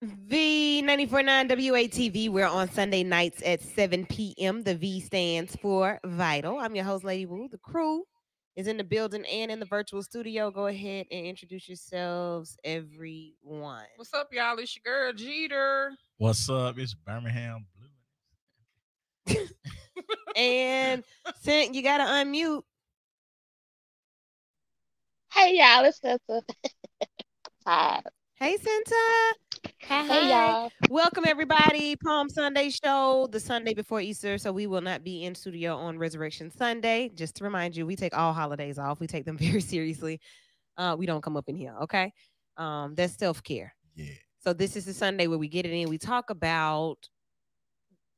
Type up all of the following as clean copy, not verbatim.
V94.9 WATV. We're on Sunday nights at 7 p.m. The V stands for Vital. I'm your host, Lady Wu. The crew is in the building and in the virtual studio. Go ahead and introduce yourselves, everyone. What's up, y'all? It's your girl Jeter. What's up? It's Birmingham Blue. And Sent, you gotta unmute. Hey y'all, it's Santa. Hi. Hey, Senta. Hey y'all. Welcome, everybody. Palm Sunday show, the Sunday before Easter. So we will not be in studio on Resurrection Sunday. Just to remind you, we take all holidays off. We take them very seriously. We don't come up in here, okay? That's self-care. Yeah. So this is the Sunday where we get it in. We talk about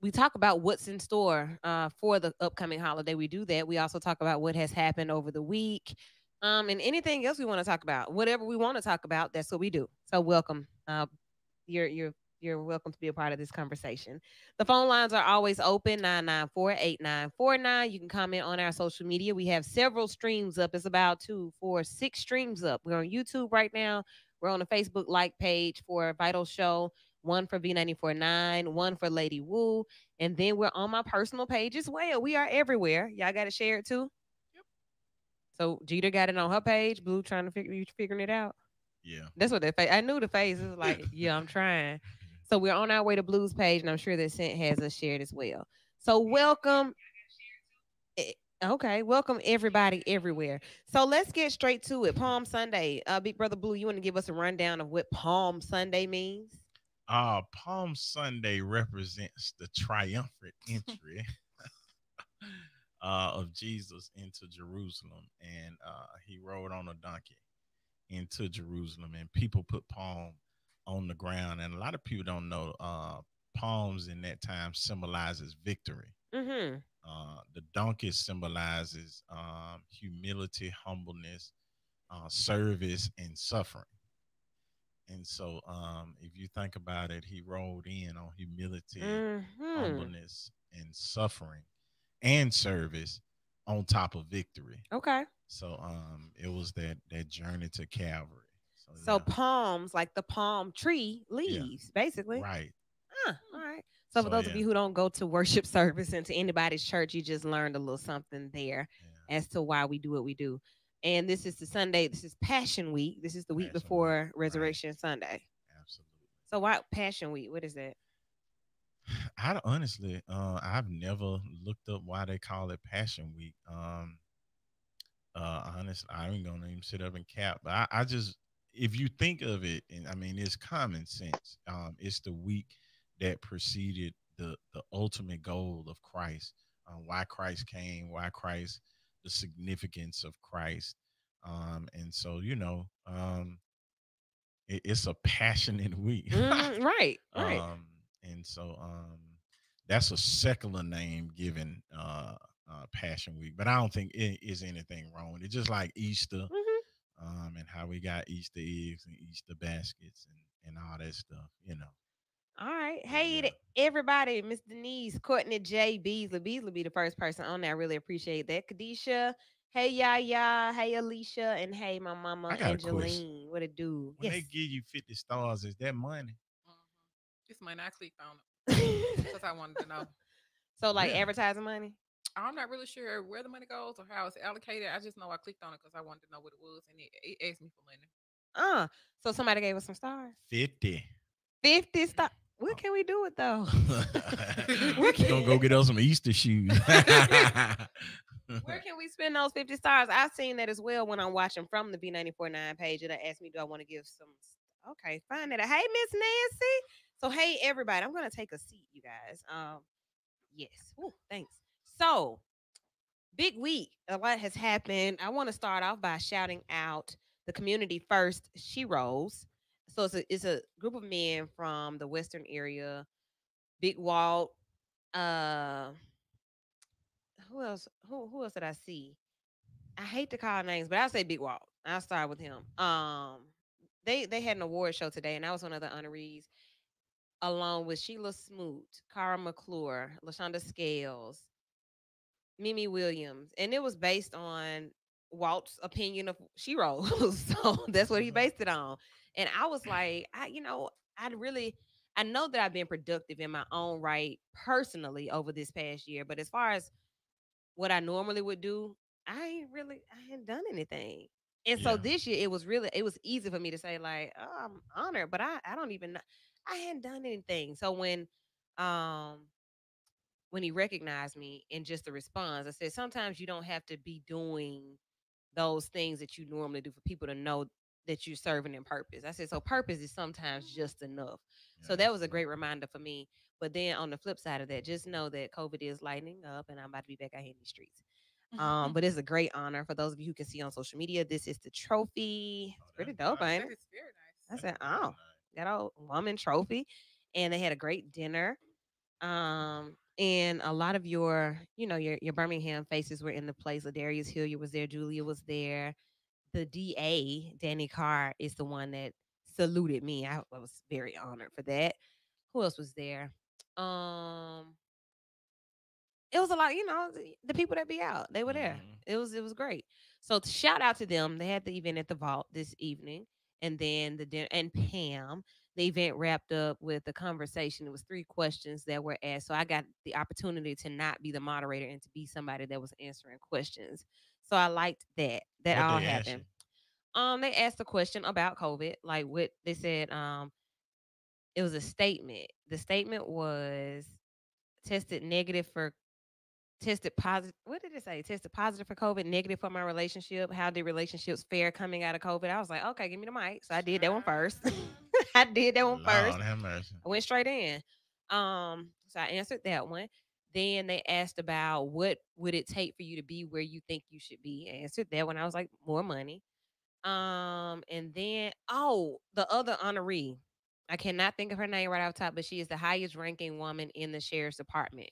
what's in store for the upcoming holiday. We do that. We also talk about what has happened over the week. And anything else we want to talk about, whatever we want to talk about, that's what we do. So welcome. You're welcome to be a part of this conversation. The phone lines are always open, 994-8949. You can comment on our social media. We have several streams up. It's about 2, 4, 6 streams up. We're on YouTube right now. We're on the Facebook like page for Vital Show, one for V94.9, one for Lady Wu, and then we're on my personal page as well. We are everywhere. Y'all got to share it too. So Jeter got it on her page. Blue trying to figuring it out. Yeah. That's what that face. I knew the face. It was like, yeah, I'm trying. So we're on our way to Blue's page, and I'm sure that Sent has us shared as well. So welcome. Okay, welcome everybody everywhere. So let's get straight to it. Palm Sunday. Big Brother Blue, you want to give us a rundown of what Palm Sunday means? Palm Sunday represents the triumphant entry of Jesus into Jerusalem, and he rode on a donkey into Jerusalem, and people put palm on the ground. And a lot of people don't know palms in that time symbolizes victory. Mm-hmm. The donkey symbolizes humility, humbleness, service, and suffering. And so, if you think about it, he rode in on humility, humbleness, and suffering, and service on top of victory. Okay. So, it was that journey to Calvary. So yeah. palms, like the palm tree leaves, basically. Right. All right. So for those of you who don't go to worship service and to anybody's church, you just learned a little something there as to why we do what we do. And this is the Sunday. This is Passion Week. This is the week before Resurrection Sunday. Absolutely. So why Passion Week? What is that? I honestly, I've never looked up why they call it Passion Week. Honestly, I ain't gonna even sit up and cap. But I just, if you think of it, and I mean, it's common sense. It's the week that preceded the ultimate goal of Christ. Why Christ came, why Christ, the significance of Christ. And so, it's a passionate week. Right. And so that's a secular name given Passion Week, but I don't think it is anything wrong with it. Just like Easter, and how we got Easter eggs and Easter baskets and all that stuff. All right. Hey, everybody. Miss Denise, Courtney J. Beasley. Beasley be the first person on there. I really appreciate that. Kadisha. Hey, Yaya. Hey, Alicia. And hey, my mama, Angeline. What it do? When they give you 50 stars, is that money? It's money. I clicked on it because I wanted to know. So, like advertising money? I'm not really sure where the money goes or how it's allocated. I just know I clicked on it because I wanted to know what it was, and it asked me for money. So somebody gave us some stars? 50 stars. What can we do it though? We're gonna go get us some Easter shoes. Where can we spend those 50 stars? I've seen that as well when I'm watching from the V94.9 page. It asked me, do I want to give some? Okay, find it. Hey, Miss Nancy. So, hey, everybody. I'm going to take a seat, you guys. Yes. Ooh, thanks. So, big week. A lot has happened. I want to start off by shouting out the community first, She Rolls. So, it's a group of men from the Western area. Big Walt, Uh, who else? Who else did I see? I hate to call names, but I'll say Big Walt. I'll start with him. They had an award show today, and I was one of the honorees, along with Sheila Smoot, Cara McClure, LaShonda Scales, Mimi Williams, and it was based on Walt's opinion of She Rose. So that's what he based it on. And I was like, I know that I've been productive in my own right personally over this past year, but as far as what I normally would do, I hadn't done anything. And so Yeah. this year it was easy for me to say like, oh, I'm honored, but I don't even know, I hadn't done anything. So um when he recognized me and just the response, I said, sometimes you don't have to be doing those things that you normally do for people to know that you're serving in purpose. I said, so purpose is sometimes just enough. So Yeah, that was a absolutely. great reminder for me. But then on the flip side of that, just know that COVID is lightening up and I'm about to be back out here in the streets. But it's a great honor for those of you who can see on social media. This is the trophy. Oh, It's that's pretty dope, nice. ain't That it? is very I nice. That's said, real oh, nice. that old woman trophy. And they had a great dinner. And a lot of your Birmingham faces were in the place. Ladarius Hilliard was there, Julia was there. The DA, Danny Carr, is the one that saluted me. I was very honored for that. Who else was there? Um, it was a lot, the people that be out, they were there. Hmm. It was great. So shout out to them. They had the event at the vault this evening, and then the dinner and Pam. The event wrapped up with a conversation. It was 3 questions that were asked. So I got the opportunity to not be the moderator and to be somebody that was answering questions. So I liked that. That What all they ask happened. you? They asked a question about COVID, like what they said. It was a statement. The statement was tested negative for tested positive. What did it say? Tested positive for COVID, negative for my relationship. How did relationships fare coming out of COVID? I was like, okay, give me the mic. So I did that one first. Child. I did that one first. Lord have mercy. I went straight in. So I answered that one. Then they asked about what would it take for you to be where you think you should be. I answered that one. I was like, more money. And then the other honoree. I cannot think of her name right off top, but she is the highest ranking woman in the sheriff's department.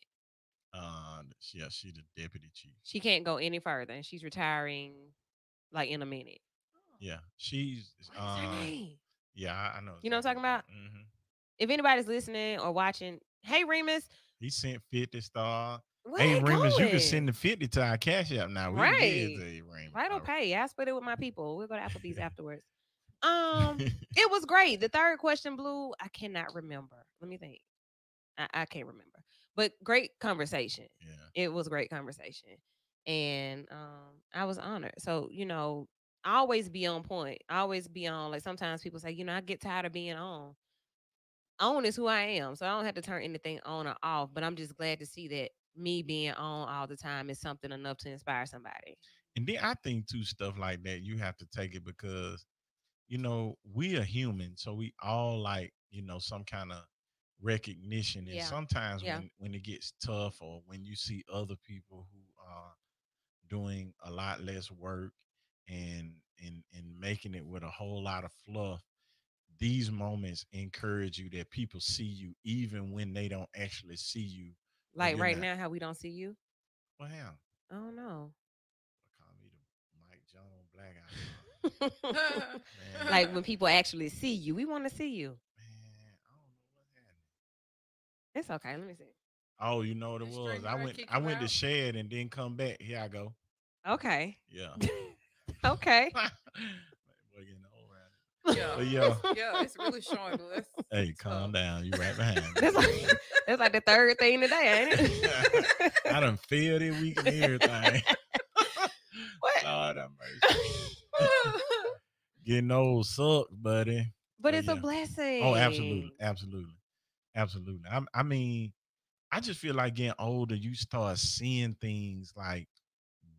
Yeah, she the deputy chief. She can't go any further, and she's retiring like in a minute. Yeah, she's What is her name? yeah, I know You know what I'm exactly talking about? If anybody's listening or watching, hey Remus, He sent 50 star. where Hey they Remus, you can send going? the 50 to our cash app now. We can get it Right. to you, Remus. Right All on pay. I split it with my people. We'll go to Applebee's right. afterwards. It was great. The third question, Blue, I cannot remember. Let me think. I can't remember. But great conversation. Yeah. It was great conversation. And I was honored. So, always be on point. Always be on. Like sometimes people say, I get tired of being on. On is who I am. So I don't have to turn anything on or off. But I'm just glad to see that me being on all the time is something enough to inspire somebody. And then I think too, stuff like that, you have to take it because, we are human. So we all like, some kind of recognition. And Yeah. sometimes Yeah. when it gets tough or when you see other people who are doing a lot less work and making it with a whole lot of fluff, these moments encourage you that people see you even when they don't actually see you or Like you're right not. now, how we don't see you. Well, hell, I don't know. call me the Mike Jones Black Eye. Man, Like when people actually see you, we want to see you. man, I don't know what's happening. It's okay. Let me see. Oh, you know what it This was? string I guy went kick I you went to out. shed and then come back. Here I go. Okay. Yeah. Okay. Boy, getting old around it. Yeah, But yeah, yeah, it's really showing, but that's hey, calm tough. down. You right behind me. That's like that's like the third thing today, ain't it? I done failed it week and everything. What? Lord have mercy. Getting old sucks, buddy. But But it's a yeah. Oh, absolutely, blessing. absolutely, absolutely. I mean, I just feel like getting older, you start seeing things like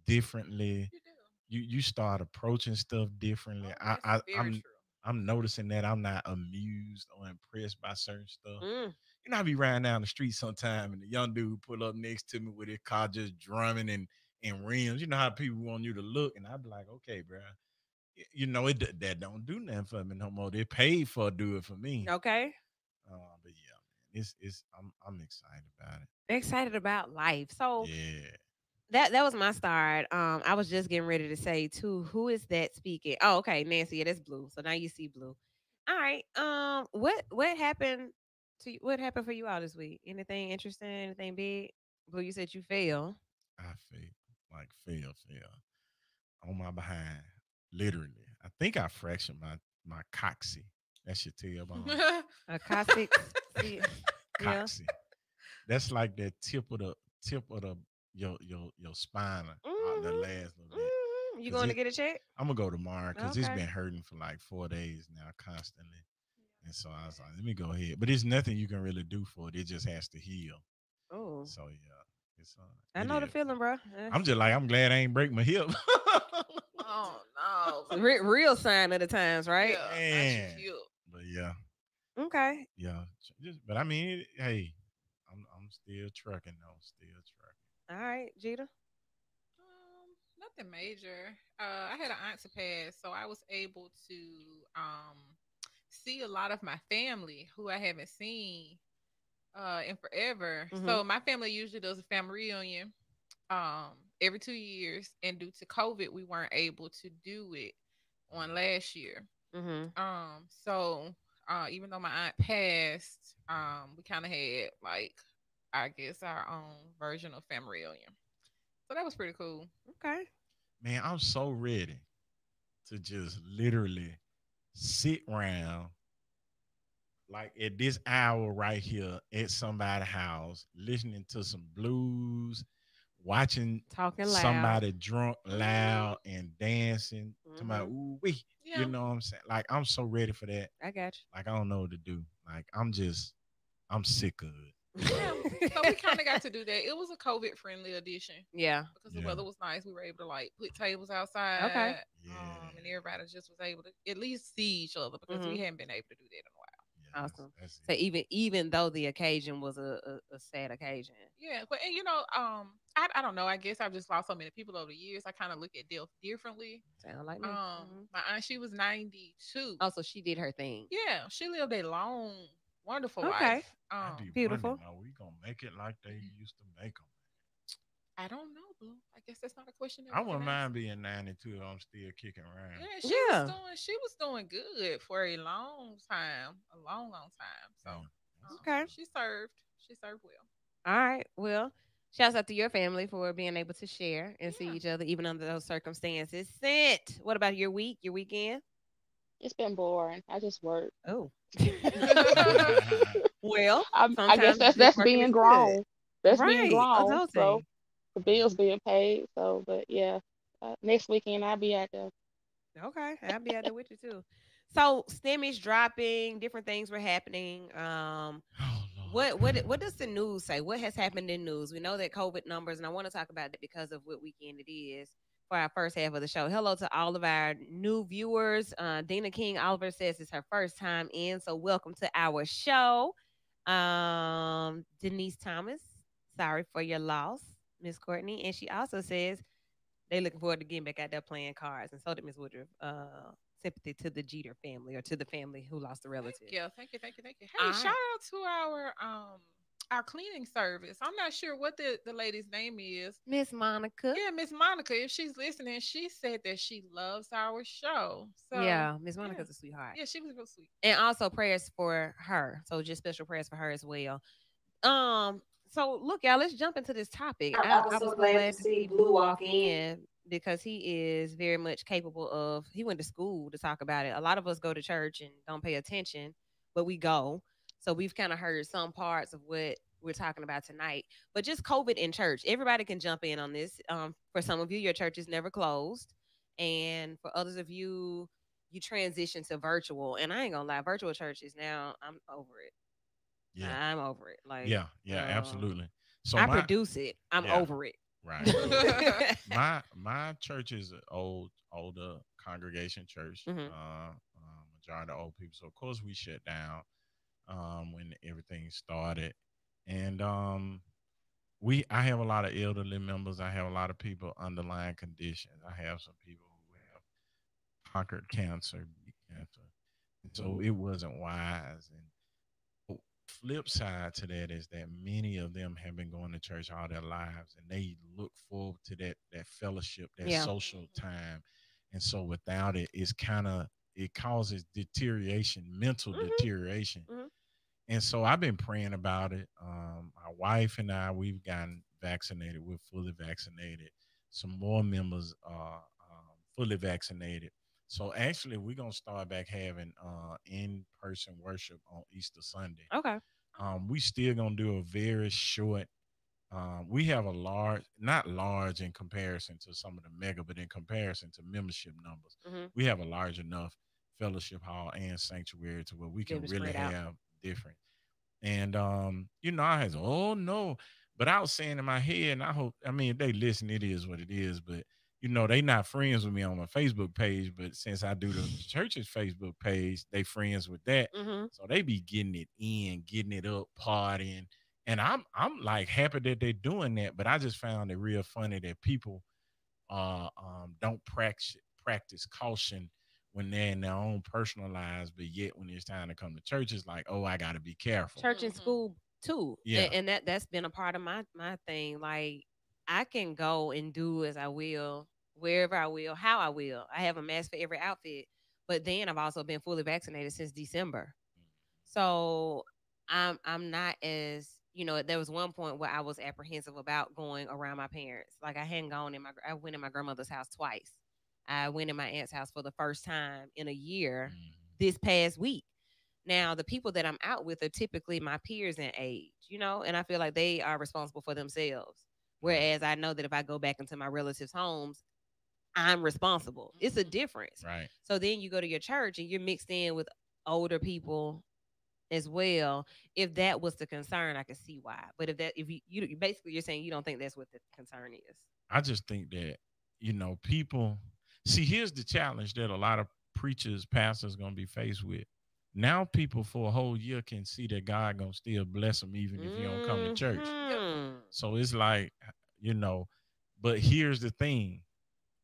differently. You do. You start approaching stuff differently. Oh, that's very true. I'm noticing that I'm not amused or impressed by certain stuff. Mm. I be riding down the street sometime and the young dude pull up next to me with his car just drumming and rims. You know how people want you to look, and I be like, okay, bro. It that don't do nothing for me no more. They paid for do it for me. Okay. But yeah, man, it's I'm excited about it. Excited about life. So Yeah. that was my start. I was just getting ready to say too, who is that speaking? Oh, okay, Nancy. Yeah, that's Blue. So now you see Blue. All right. What happened to you? What happened for you all this week? Anything interesting? Anything big? Blue, you said you fail. I fell, like fell on my behind, literally. I think I fractured my coccyx. That's your tailbone. A coccyx. See, yeah. Coccyx. That's like that tip of the your spine, the Mm-hmm. last little bit. Mm-hmm. You Cause going to get a check? I'm gonna go tomorrow because it's Okay. been hurting for like 4 days now, constantly. And so I was like, let me go ahead. But there's nothing you can really do for it. It just has to heal. Oh, So yeah, it's I it know the is. feeling, bro. I'm just like I'm glad I ain't break my hip. Oh no. Real sign of the times, right? Yeah, not you Man, cute. but yeah, Okay. yeah. But I mean, hey, I'm still trucking though. Still trucking. All right, Jeter. Nothing major. I had an aunt to pass, so I was able to um see a lot of my family who I haven't seen in forever. Mm-hmm. So my family usually does a family reunion every 2 years, and due to COVID, we weren't able to do it on last year. Mm-hmm. So even though my aunt passed, we kind of had like I guess our own version of family reunion. So that was pretty cool. Okay. Man, I'm so ready to just literally sit around like at this hour right here at somebody's house, listening to some blues, watching Talking loud. somebody drunk loud and dancing to my Mm-hmm. ooh wee. You Yeah. know what I'm saying? Like I'm so ready for that. I got Like I don't know what to do. Like I'm sick of it. Yeah, you. so we kind of got to do that. It was a COVID friendly edition Yeah. because the Yeah. weather was nice. We were able to like put tables Okay. outside, and Yeah. everybody just was able to at least see each other because we Mm-hmm. hadn't been able to do that in a while. Yeah, Awesome. that's So it. even though the occasion was a sad occasion. Yeah, but and I don't know. I guess I've just lost so many people over the years. I kind of look at death differently. Sound like me. Hmm. My aunt, she was 92. Also, she did her thing. Yeah, she lived a long, wonderful Okay. life. I be wondering, Beautiful. are we gonna make it like they used to make them? I don't know, Blue. I guess that's not a question that I we can wouldn't answer. mind being 92 if I'm still kicking around. Yeah, Yeah. she was doing good for a long time, a long, long time. So, Yeah, that's what's Okay. up. she served well. All right. Well, shouts out to your family for being able to share and see Yeah. each other even under those circumstances. Sent. What about your week, your weekend? It's been boring. I just work. Oh. Well, I guess sometimes just that's working being is good. grown. That's being Right. grown. So Adulting. the bills being paid. So, but yeah, next weekend I'll be out there. Okay. I'll be out there with you too. So Stimmy's dropping, different things were happening. Oh What does the news say? What has happened in news? We know that COVID numbers, and I want to talk about that because of what weekend it is for our first half of the show. Hello to all of our new viewers. Dina King Oliver says it's her first time in, so welcome to our show. Denise Thomas, sorry for your loss, Miss Courtney, and she also says they looking forward to getting back out there playing cards, and so did Miss Woodruff. Sympathy to the Jeter family or to the family who lost a Thank relative. you, thank you, thank you, thank you. All Hey, shout right. out to our cleaning service. I'm not sure what the lady's name is. Miss Monica. Yeah, Miss Monica. If she's listening, she said that she loves our show. So Yeah, Miss yeah, Monica's a sweetheart. yeah, she was real sweet. And also prayers for her. So just special prayers for her as well. Um, so look, y'all, let's jump into this topic. I was so glad to see Blue walk in because he is very much capable of he went to school to talk about it. A lot of us go to church and don't pay attention, but we go. So we've kind of heard some parts of what we're talking about tonight. But just COVID in church. Everybody can jump in on this. For some of you, your church is never closed. And for others of you, you transition to virtual. And I ain't gonna lie, virtual churches now, I'm over it. yeah, I'm over it. Like, yeah, absolutely. So I my produce it. I'm yeah, over it. right. My church is an older congregation church. Hmm. Majority of old people. So of course we shut down when everything started, and I have a lot of elderly members. I have a lot of people underlying conditions. I have some people who have conquered cancer, cancer. And so it wasn't wise. And Flip side to that is that many of them have been going to church all their lives, and they look forward to that fellowship, that Yeah. social time. And so without it, it's kind of, it causes deterioration, mental Mhm. deterioration. Mhm. And so I've been praying about it. My wife and I, we've gotten vaccinated. We're fully vaccinated. Some more members are fully vaccinated. So actually, we're gonna start back having in-person worship on Easter Sunday. Okay. We still gonna do a very short. We have a large, not large in comparison to some of the mega, but in comparison to membership numbers, Mhm. we have a large enough fellowship hall and sanctuary to where we Be able can to really spread out. have different. And I was, oh no. But I was saying in my head, and I hope, I mean, if they listen, it is what it is. But they not friends with me on my Facebook page. But since I do the church's Facebook page, they friends with that. Mhm. So they be getting it in, getting it up, partying. And I'm like happy that they're doing that. But I just found it real funny that people don't practice caution when they're in their own personal lives, but yet when it's time to come to church, it's like, oh, I got to be careful. Church and school too, Yeah, and that's been a part of my thing. Like I can go and do as I will, wherever I will, how I will. I have a mask for every outfit, but then I've also been fully vaccinated since December. So I'm not as there was one point where I was apprehensive about going around my parents. Like I hadn't gone I went in my grandmother's house twice. I went in my aunt's house for the first time in a year this past week. Now the people that I'm out with are typically my peers in age, and I feel like they are responsible for themselves. right, Whereas I know that if I go back into my relatives' homes, I'm responsible. It's a difference. right. So then you go to your church and you're mixed in with older people as well. If that was the concern, I could see why. But if you basically you're saying you don't think that's what the concern is. I just think that people see. Here's the challenge that a lot of preachers, pastors, gonna be faced with. Now, people for a whole year can see that God gonna still bless them even if you don't come to church. Mhm. So it's like, you know, but here's the thing.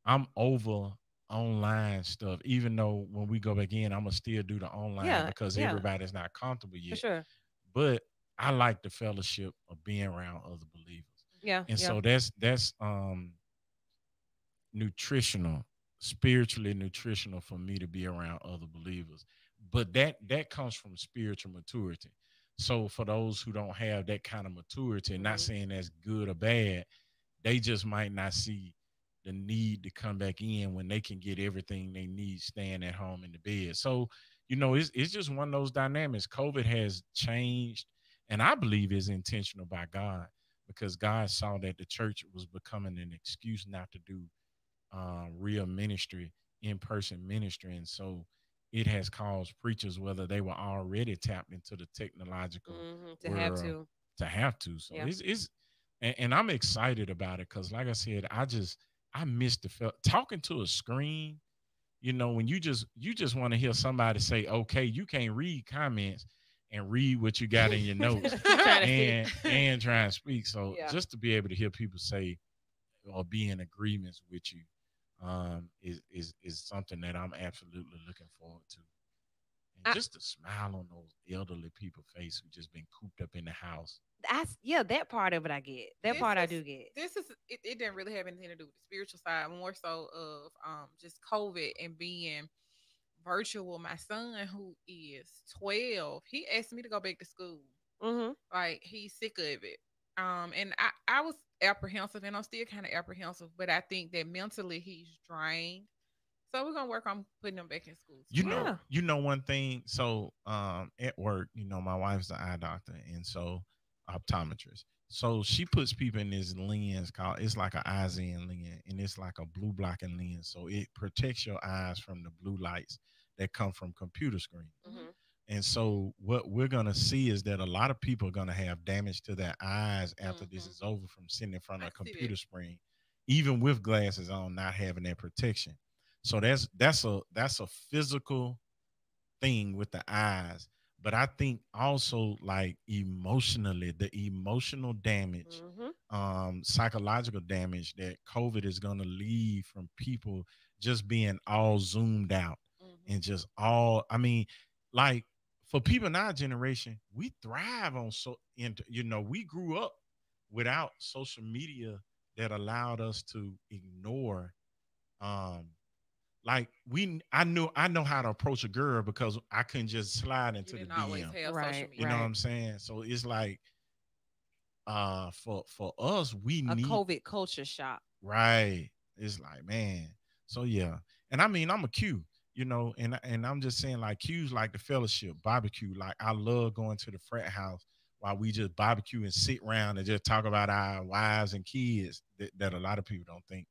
I'm over online stuff, even though when we go back in, I'm gonna still do the online Yeah, because yeah, everybody's not comfortable for yet. sure. But I like the fellowship of being around other believers. Yeah, And yeah. so that's nutritional, spiritually nutritional for me to be around other believers. But that comes from spiritual maturity. So for those who don't have that kind of maturity, not Mhm. saying that's good or bad, they just might not see the need to come back in when they can get everything they need staying at home in the bed. So, it's just one of those dynamics. COVID has changed, and I believe is intentional by God because God saw that the church was becoming an excuse not to do real ministry, in person ministry. And so it has caused preachers, whether they were already tapped into the technological To have world, to. to have to. So Yeah. and I'm excited about it because, like I said, I missed the talking to a screen. When you just want to hear somebody say, "Okay," you can't read comments and read what you got in your notes Trying to see. and try and speak. So Yeah. just to be able to hear people say or be in agreements with you is something that I'm absolutely looking forward to. And I, just to smile on those elderly people face who just been cooped up in the house. yeah, that part of it I get. That This part I is do get. this is it didn't really have anything to do with the spiritual side, more so of just COVID and being virtual. My son, who is 12, he asked me to go back to school. Mhm. Like he's sick of it. And I was apprehensive, and I'm still kind of apprehensive, but I think that mentally he's drained. So we're gonna work on putting him back in school You tomorrow. know, Yeah. you know one thing. So at work, my wife's an eye doctor and so optometrist. So she puts people in this lens called, it's like an Eyezen lens, and it's like a blue blocking lens. So it protects your eyes from the blue lights that come from computer screens. Mhm. And so what we're gonna see is that a lot of people are gonna have damage to their eyes after this Mhm. is over from sitting in front of I a see that. computer screen, even with glasses on, not having that protection. So that's a physical thing with the eyes. But I think also like emotionally, the emotional damage, Mhm. psychological damage that COVID is gonna leave from people just being all zoomed out Mhm. and just all, I mean, like for people in our generation, we thrive on we grew up without social media that allowed us to ignore um like I know how to approach a girl because I couldn't just slide You into the didn't always DM. have social Right, You know media. what right. I'm saying? So it's like for us we A need COVID culture shock. right. It's like, man. So yeah. And I mean I'm a Q, and I'm just saying like Q's like the fellowship, barbecue. Like I love going to the frat house while we just barbecue and sit around and just talk about our wives and kids that a lot of people don't think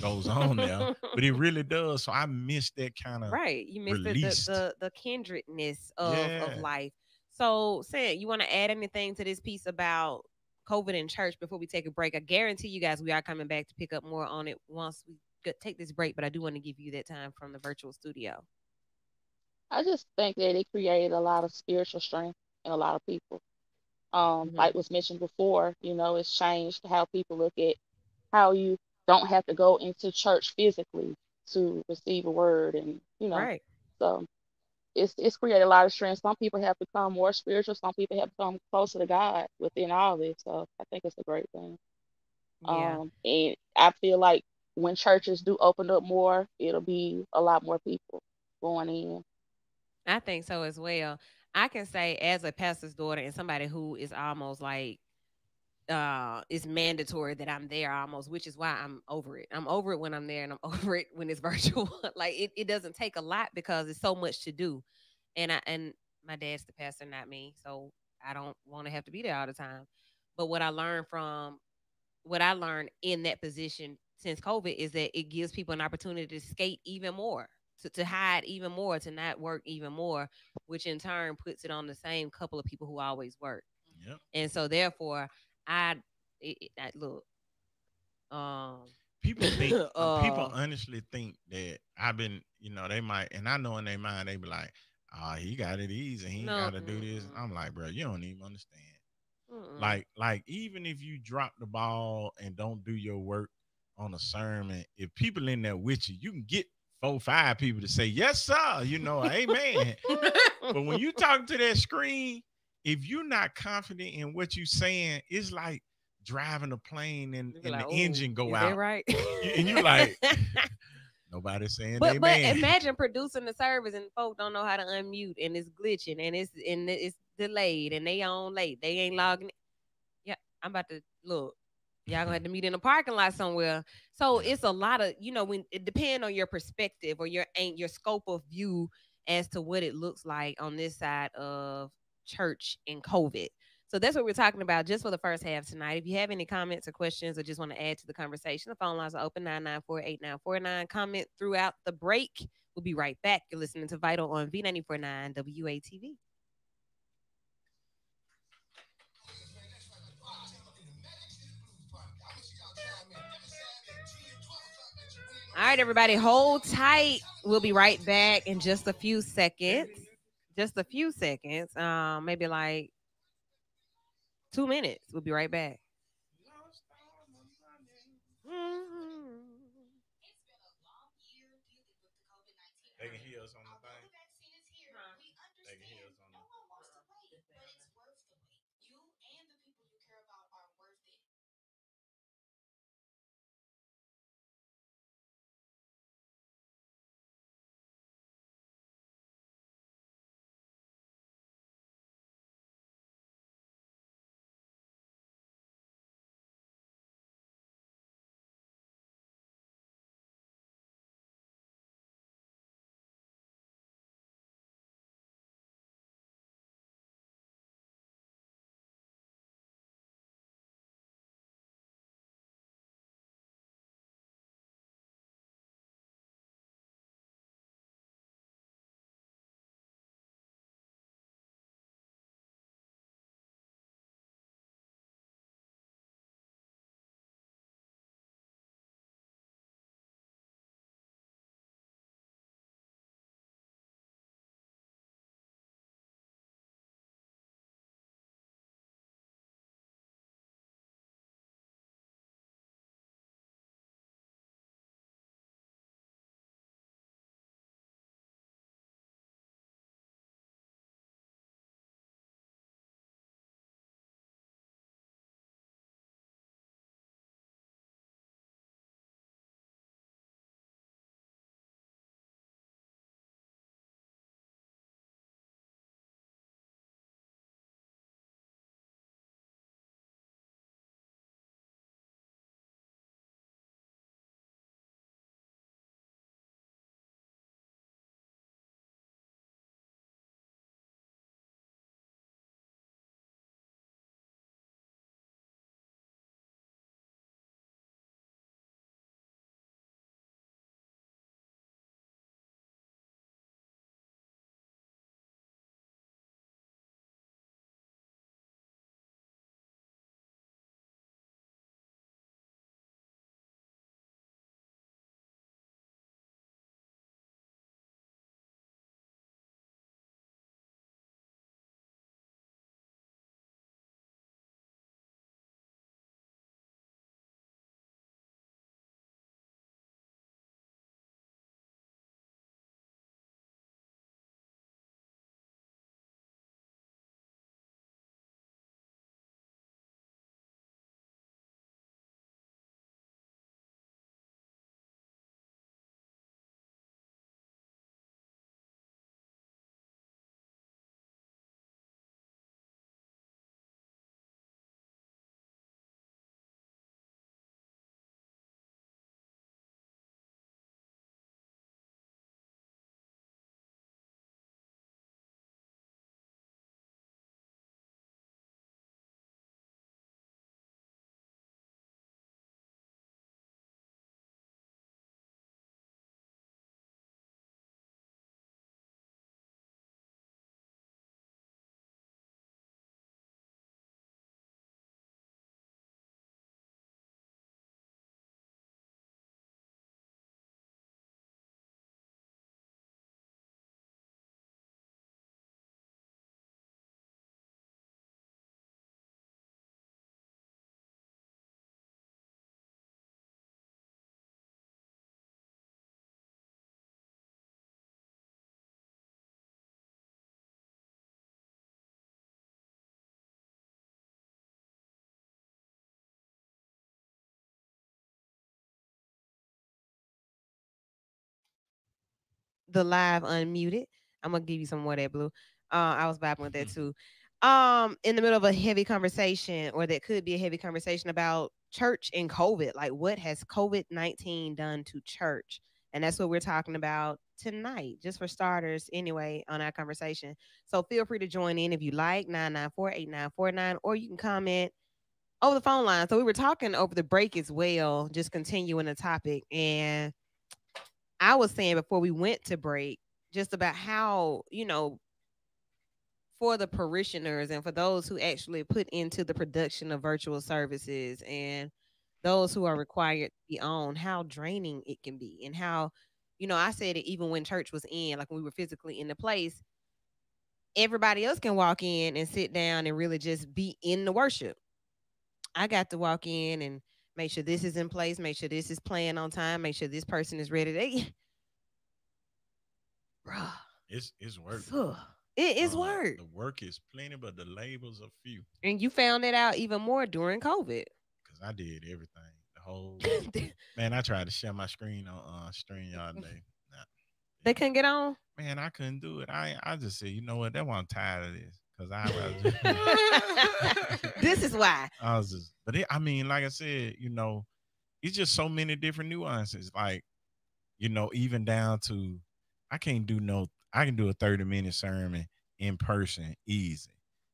goes on there, but it really does. So I miss that kind of Right. You missed released. the kindredness of Yeah. life. So, Sam, you want to add anything to this piece about COVID and church before we take a break? I guarantee you guys we are coming back to pick up more on it once we take this break, but I do want to give you that time from the virtual studio. I just think that it created a lot of spiritual strength in a lot of people. Hmm. Like was mentioned before, it's changed how people look at how you don't have to go into church physically to receive a word, and Right. so it's created a lot of strength. Some people have become more spiritual. Some people have become closer to God within all this. So I think it's a great thing. Yeah. And I feel like when churches do open up more, it'll be a lot more people going in. I think so as well. I can say as a pastor's daughter and somebody who is almost like it's mandatory that I'm there almost, which is why I'm over it. I'm over it when I'm there and I'm over it when it's virtual. Like it doesn't take a lot because it's so much to do. And my dad's the pastor, not me. So I don't want to have to be there all the time. But what I learned in that position since COVID is that it gives people an opportunity to skate even more, to hide even more, to not work even more, which in turn puts it on the same couple of people who always work. Yep. And so therefore, I, I look, People think people uh, honestly think that I've been, they might, and I know in their mind they be like, he got it easy, he ain't no, got to do this. I'm like, bro, you don't even understand. mm-mm. Like even if you drop the ball and don't do your work on a sermon, if people in there with you, you can get 4, 5 people to say yes, sir. Amen. But when you talk to that screen, if you're not confident in what you're saying, it's like driving a plane and, You be and like, the oh, engine go is that out. right? And you like, nobody's saying But amen. imagine producing the service and folk don't know how to unmute and it's glitching and it's delayed and they on late. They ain't logging. Yeah, I'm about to look. Y'all gonna have to meet in a parking lot somewhere. So Yeah. it's a lot of when it depend on your perspective or your scope of view as to what it looks like on this side of church and COVID. So that's what we're talking about just for the first half tonight. If you have any comments or questions or just want to add to the conversation, the phone lines are open 994-8949. Comment throughout the break. We'll be right back. You're listening to Vital on V949 WATV. All right, everybody, hold tight. We'll be right back in just a few seconds. Just a few seconds. Maybe like 2 minutes. We'll be right back. They can hear us on the thing. They can hear us on the the live unmuted. I'm gonna give you some more of that blue. I was vibing with that too. In the middle of a heavy conversation, or that could be a heavy conversation about church and COVID. Like, what has COVID-19 done to church? And that's what we're talking about tonight, just for starters, anyway, on our conversation. So feel free to join in if you like, 994-8949, or you can comment over the phone line. So we were talking over the break as well, just continuing the topic. And I was saying before we went to break, just about how, for the parishioners and for those who actually put into the production of virtual services and those who are required to be on, how draining it can be. And how, I said it even when church was in, like when we were physically in the place, everybody else can walk in and sit down and really just be in the worship. I got to walk in and make sure this is in place, make sure this is playing on time, make sure this person is ready. Bruh. It's work. It is work. The work is plenty, but the labels are few. And you found it out even more during COVID. Because I did everything. The whole man, I tried to share my screen on StreamYard today. Nah, they couldn't get on? Man, I couldn't do it. I just said, you know what? That's why I'm tired of this. Because I rather this is why. I was just, but I mean, like I said, it's just so many different nuances. Like, even down to I can do a 30-minute sermon in person easy.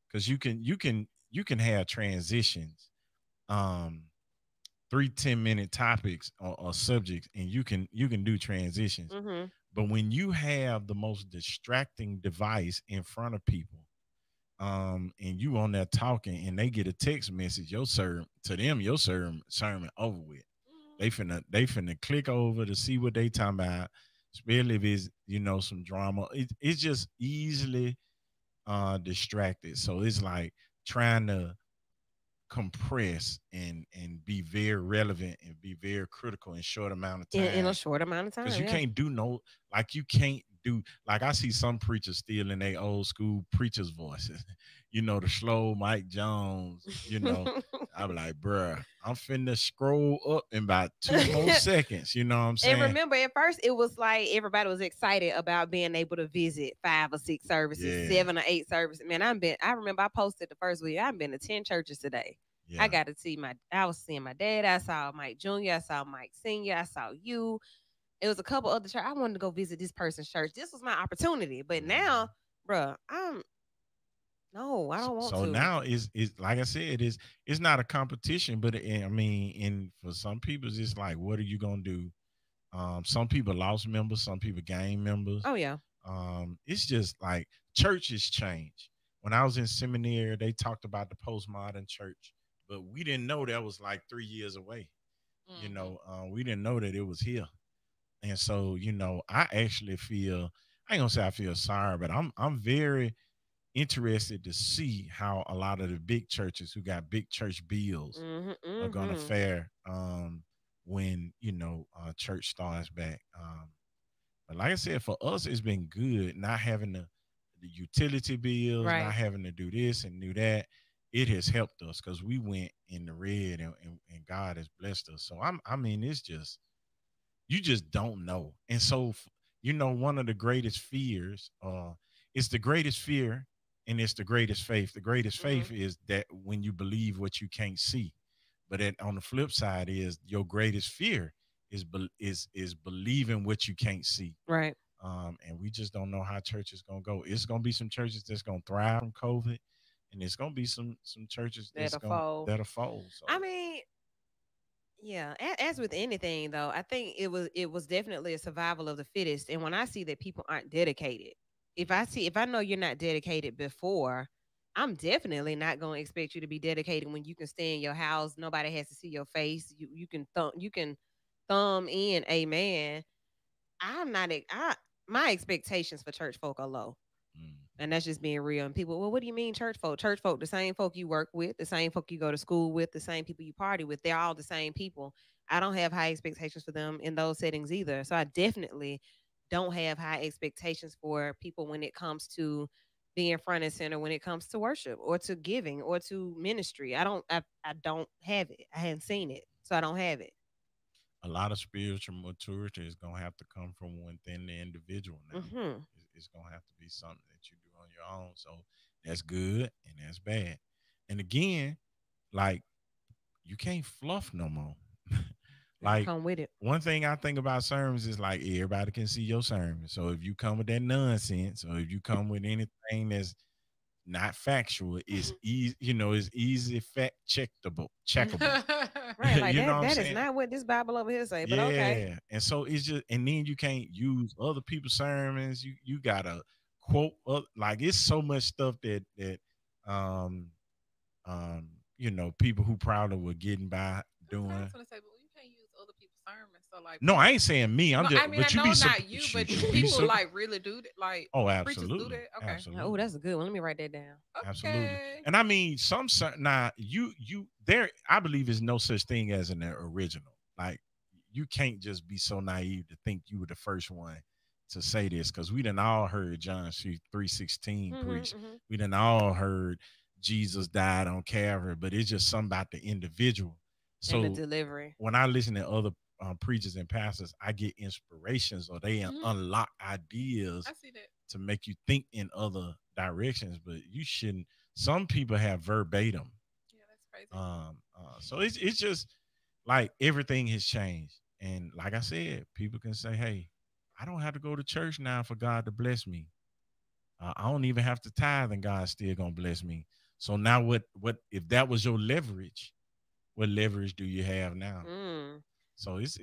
Because you can have transitions, 3 10-minute topics or subjects, and you can do transitions. Mm-hmm. But when you have the most distracting device in front of people, and you on there talking, and they get a text message, your sermon over with. They finna click over to see what they talking about, especially if it's some drama. It's just easily distracted. So it's like trying to compress and be very relevant and be very critical in short amount of time. In a short amount of time. Because you can't do I see some preachers still in their old school preachers' voices. The slow Mike Jones, I'm like, bruh, I'm finna scroll up in about 2 more seconds. You know what I'm saying? And remember, at first, it was like everybody was excited about being able to visit 5 or 6 services, 7 or 8 services. Man, I remember I posted the first week, I've been to 10 churches today. Yeah. I was seeing my dad. I saw Mike Jr. I saw Mike Sr. I saw you. It was a couple other churches. I wanted to go visit this person's church. This was my opportunity. But now, bruh, no, I don't want to. So now is like I said, it's not a competition, but I mean, for some people, it's like, what are you gonna do? Some people lost members, some people gained members. Oh yeah. It's just like churches change. When I was in seminary, they talked about the postmodern church, but we didn't know that was like 3 years away. We didn't know that it was here. And so, I actually I ain't gonna say I feel sorry, but I'm very interested to see how a lot of the big churches who got big church bills are gonna fare when church starts back. But like I said, for us, it's been good not having the utility bills, right, not having to do this and do that. It has helped us because we went in the red and God has blessed us. So I mean, it's just, you just don't know. And so, one of the greatest fears, it's the greatest fear and it's the greatest faith. The greatest faith is that when you believe what you can't see. But on the flip side is your greatest fear is believing what you can't see. Right. And we just don't know how church is going to go. It's going to be some churches that's going to thrive from COVID, and it's going to be some churches that'll fold. So. I mean, yeah, as with anything though, I think it was definitely a survival of the fittest. And when I see that people aren't dedicated, if I know you're not dedicated before, I'm definitely not going to expect you to be dedicated when you can stay in your house. Nobody has to see your face. You can thumb in amen. My expectations for church folk are low. And that's just being real. And people, well, what do you mean church folk? Church folk, the same folk you work with, the same folk you go to school with, the same people you party with, they're all the same people. I don't have high expectations for them in those settings either. So I definitely don't have high expectations for people when it comes to being front and center, when it comes to worship or to giving or to ministry. I don't have it. I hadn't seen it. So I don't have it. a lot of spiritual maturity is gonna have to come from within the individual now. Mm-hmm. It's gonna have to be something that you do on your own. So that's good and that's bad. And again, like you can't fluff no more. Like Come with it. one thing I think about sermons is like everybody can see your sermon. So if you come with that nonsense, or if you come with anything that's not factual, it's easy, it's easy fact checkable. Right, like You know that. what I'm That is saying? not what this Bible over here say. But okay. Yeah. And so it's just, and then you can't use other people's sermons. You gotta quote like it's so much stuff that um people who probably were getting by I was doing. gonna say, but you can't use other people's sermons. So like, No, I ain't saying me. I'm no, just. I mean, I But you know be not you, but people like like. really do that. Like, Oh, preachers do absolutely, that. Okay. absolutely. Oh, that's a good one. Let me write that down. Absolutely. Okay. And I mean, now you there. I believe is no such thing as an original. Like you can't just be so naive to think you were the first one to say this, because we done all heard John 3:16 preach. Mm-hmm. We done all heard Jesus died on Calvary, but it's just something about the individual. And the So delivery. when I listen to other preachers and pastors, I get inspirations, or they unlock ideas I see that. to make you think in other directions. But you shouldn't. Some people have verbatim. Yeah, that's crazy. So it's just like everything has changed, and like I said, people can say, "Hey, I don't have to go to church now for God to bless me. I don't even have to tithe, and God's still gonna bless me." So now, what? If that was your leverage? What leverage do you have now? Mm. So it's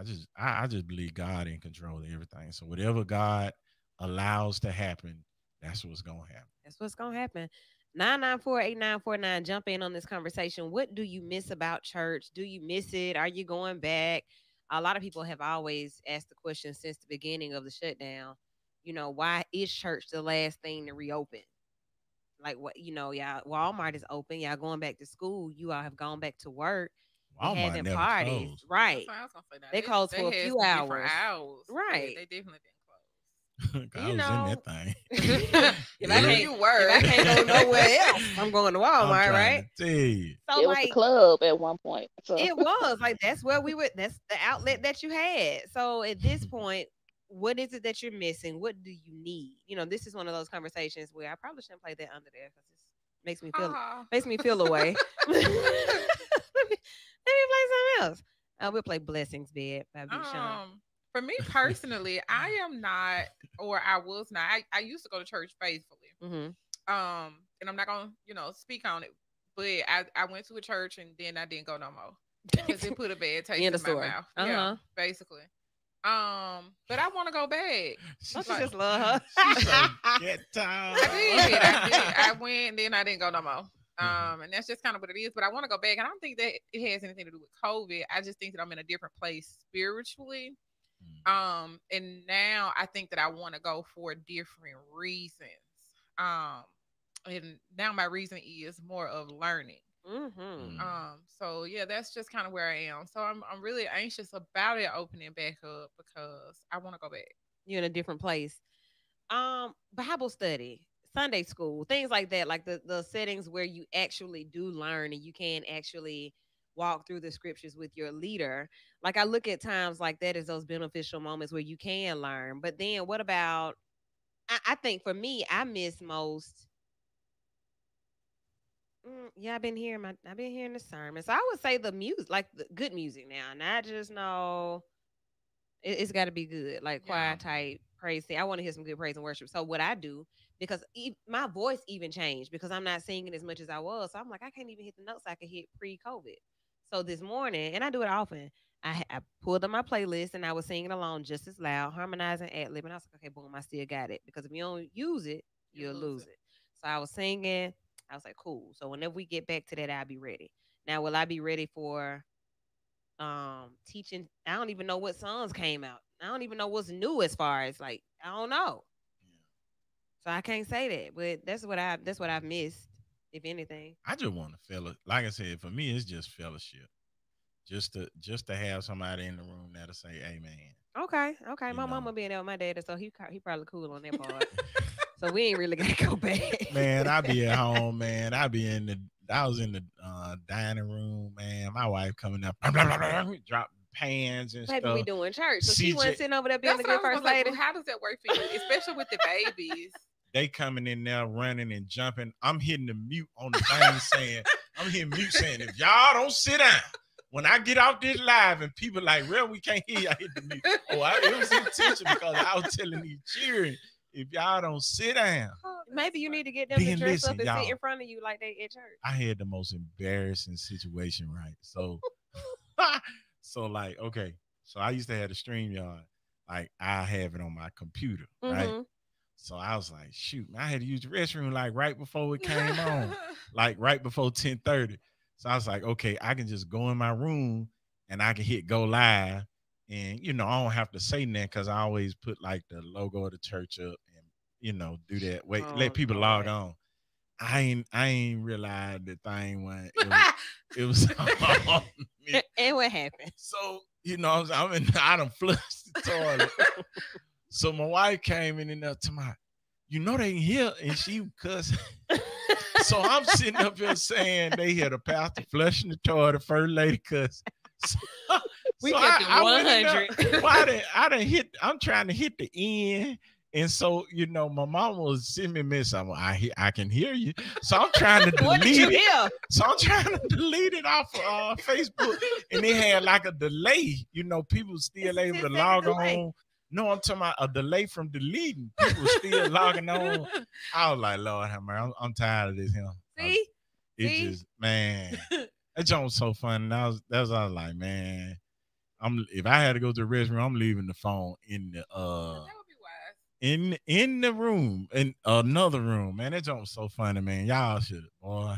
I just believe God in control of everything. So whatever God allows to happen, that's what's gonna happen. That's what's gonna happen. 994-8949. Jump in on this conversation. What do you miss about church? Do you miss it? Are you going back? A lot of people have always asked the question since the beginning of the shutdown. Why is church the last thing to reopen? Like what, y'all, Walmart is open. Y'all going back to school. You all have gone back to work. They Walmart having never parties. closed. Right. That's what I was gonna say. Now. They closed for a had few some different hours. hours. Right. They definitely been closed. I was in that thing. if I Yeah, can't, you were. if I can't go nowhere else, I'm going to I'm Walmart, trying right? to tell you. So It was the like club at one point. So it was like that's where we would. That's the outlet that you had. So at this point, what is it that you're missing? What do you need? This is one of those conversations where I probably shouldn't play that under there because it makes me feel away. let, me, let me play something else. We'll play Blessings Bed by Big Sean. For me personally, I am not, or I was not. I used to go to church faithfully. Mm-hmm. And I'm not gonna, speak on it. But I went to a church and then I didn't go no more because it put a bad taste in my mouth. Yeah, basically. But I want to go back. Don't you just love her? Get down. I did. I went and then I didn't go no more. And that's just kind of what it is. But I want to go back. And I don't think that it has anything to do with COVID. I just think that I'm in a different place spiritually. And now I think that I want to go for different reasons. And now my reason is more of learning. Mm-hmm. So yeah, that's just kind of where I am. So I'm really anxious about it opening back up because I want to go back. You're in a different place. Bible study, Sunday school, things like that, like the settings where you actually do learn and you can actually walk through the scriptures with your leader. Like I look at times like that as those beneficial moments where you can learn. But then what about I think for me, I miss most. I've been hearing the sermon. So I would say the music, like the good music now. And I just know it's got to be good, like choir type praise. I want to hear some good praise and worship. So what I do, because my voice even changed because I'm not singing as much as I was. So I'm like, I can't even hit the notes I could hit pre-COVID. So this morning, and I do it often, I pulled up my playlist and I was singing along just as loud, harmonizing, ad-lib. And I was like, okay, boom, I still got it. Because if you don't use it, you'll lose it. So I was singing. I was like, cool. So whenever we get back to that, I'll be ready. Now, will I be ready for teaching? I don't even know what songs came out. I don't even know what's new as far as like, I don't know. Yeah. So I can't say that. But that's what I've missed, if anything. I just want to like I said, for me, it's just fellowship. Just to have somebody in the room that'll say amen. Okay. My mama being there with my dad, so he probably cool on that part. So we ain't really gotta go back. Man, I be at home, man. I be in I was in the dining room, man. My wife coming up, drop pans and Maybe we stuff. doing church. So she wasn't CJ, sitting over there being That's a what I good was first gonna say. lady. Well, how does that work for you, especially with the babies? they coming in there running and jumping. I'm hitting the mute on the thing saying, I'm hitting mute saying, if y'all don't sit down, when I get off this live and people like, real, we can't hear you, I hit the mute. It was intentional because I was telling these cheering, if y'all don't sit down. Oh, that's Maybe you funny. need to get them to Then dress listen, up and y'all. sit in front of you like they at church. I had the most embarrassing situation, right? So, so like, okay, so I used to have the StreamYard, like I have it on my computer, right? Mhm. So I was like, shoot, man, I had to use the restroom like right before it came on, like right before 10:30. So I was like, okay, I can just go in my room and I can hit go live. And I don't have to say nothing because I always put like the logo of the church up and do that. Wait, Oh, let people Lord. log on. I ain't realized the thing when it was on me. And what happened? So I done flushed the toilet. So my wife came in there to my, they can hear, and she cussing. So I'm sitting up here saying they hear the pastor flushing the toilet, the first lady cuss. So, We so kept it I went in there. 100. Well, I didn't hit. I'm trying to hit the end. And so, my mom was sending me a message. I can hear you. So I'm trying to What did delete you it. hear? So I'm trying to delete it off of Facebook. And it had like a delay. People still It's a able to 10-second log delay. on. No, I'm talking about a delay from deleting. People still logging on. I was like, Lord have mercy. I'm tired of this here. See? It See? just, man, that joke was so funny. I was like, man, if I had to go to the restroom, I'm leaving the phone in the That would be wise. in the room, in another room. Man, that joke was so funny, man. Y'all should, boy.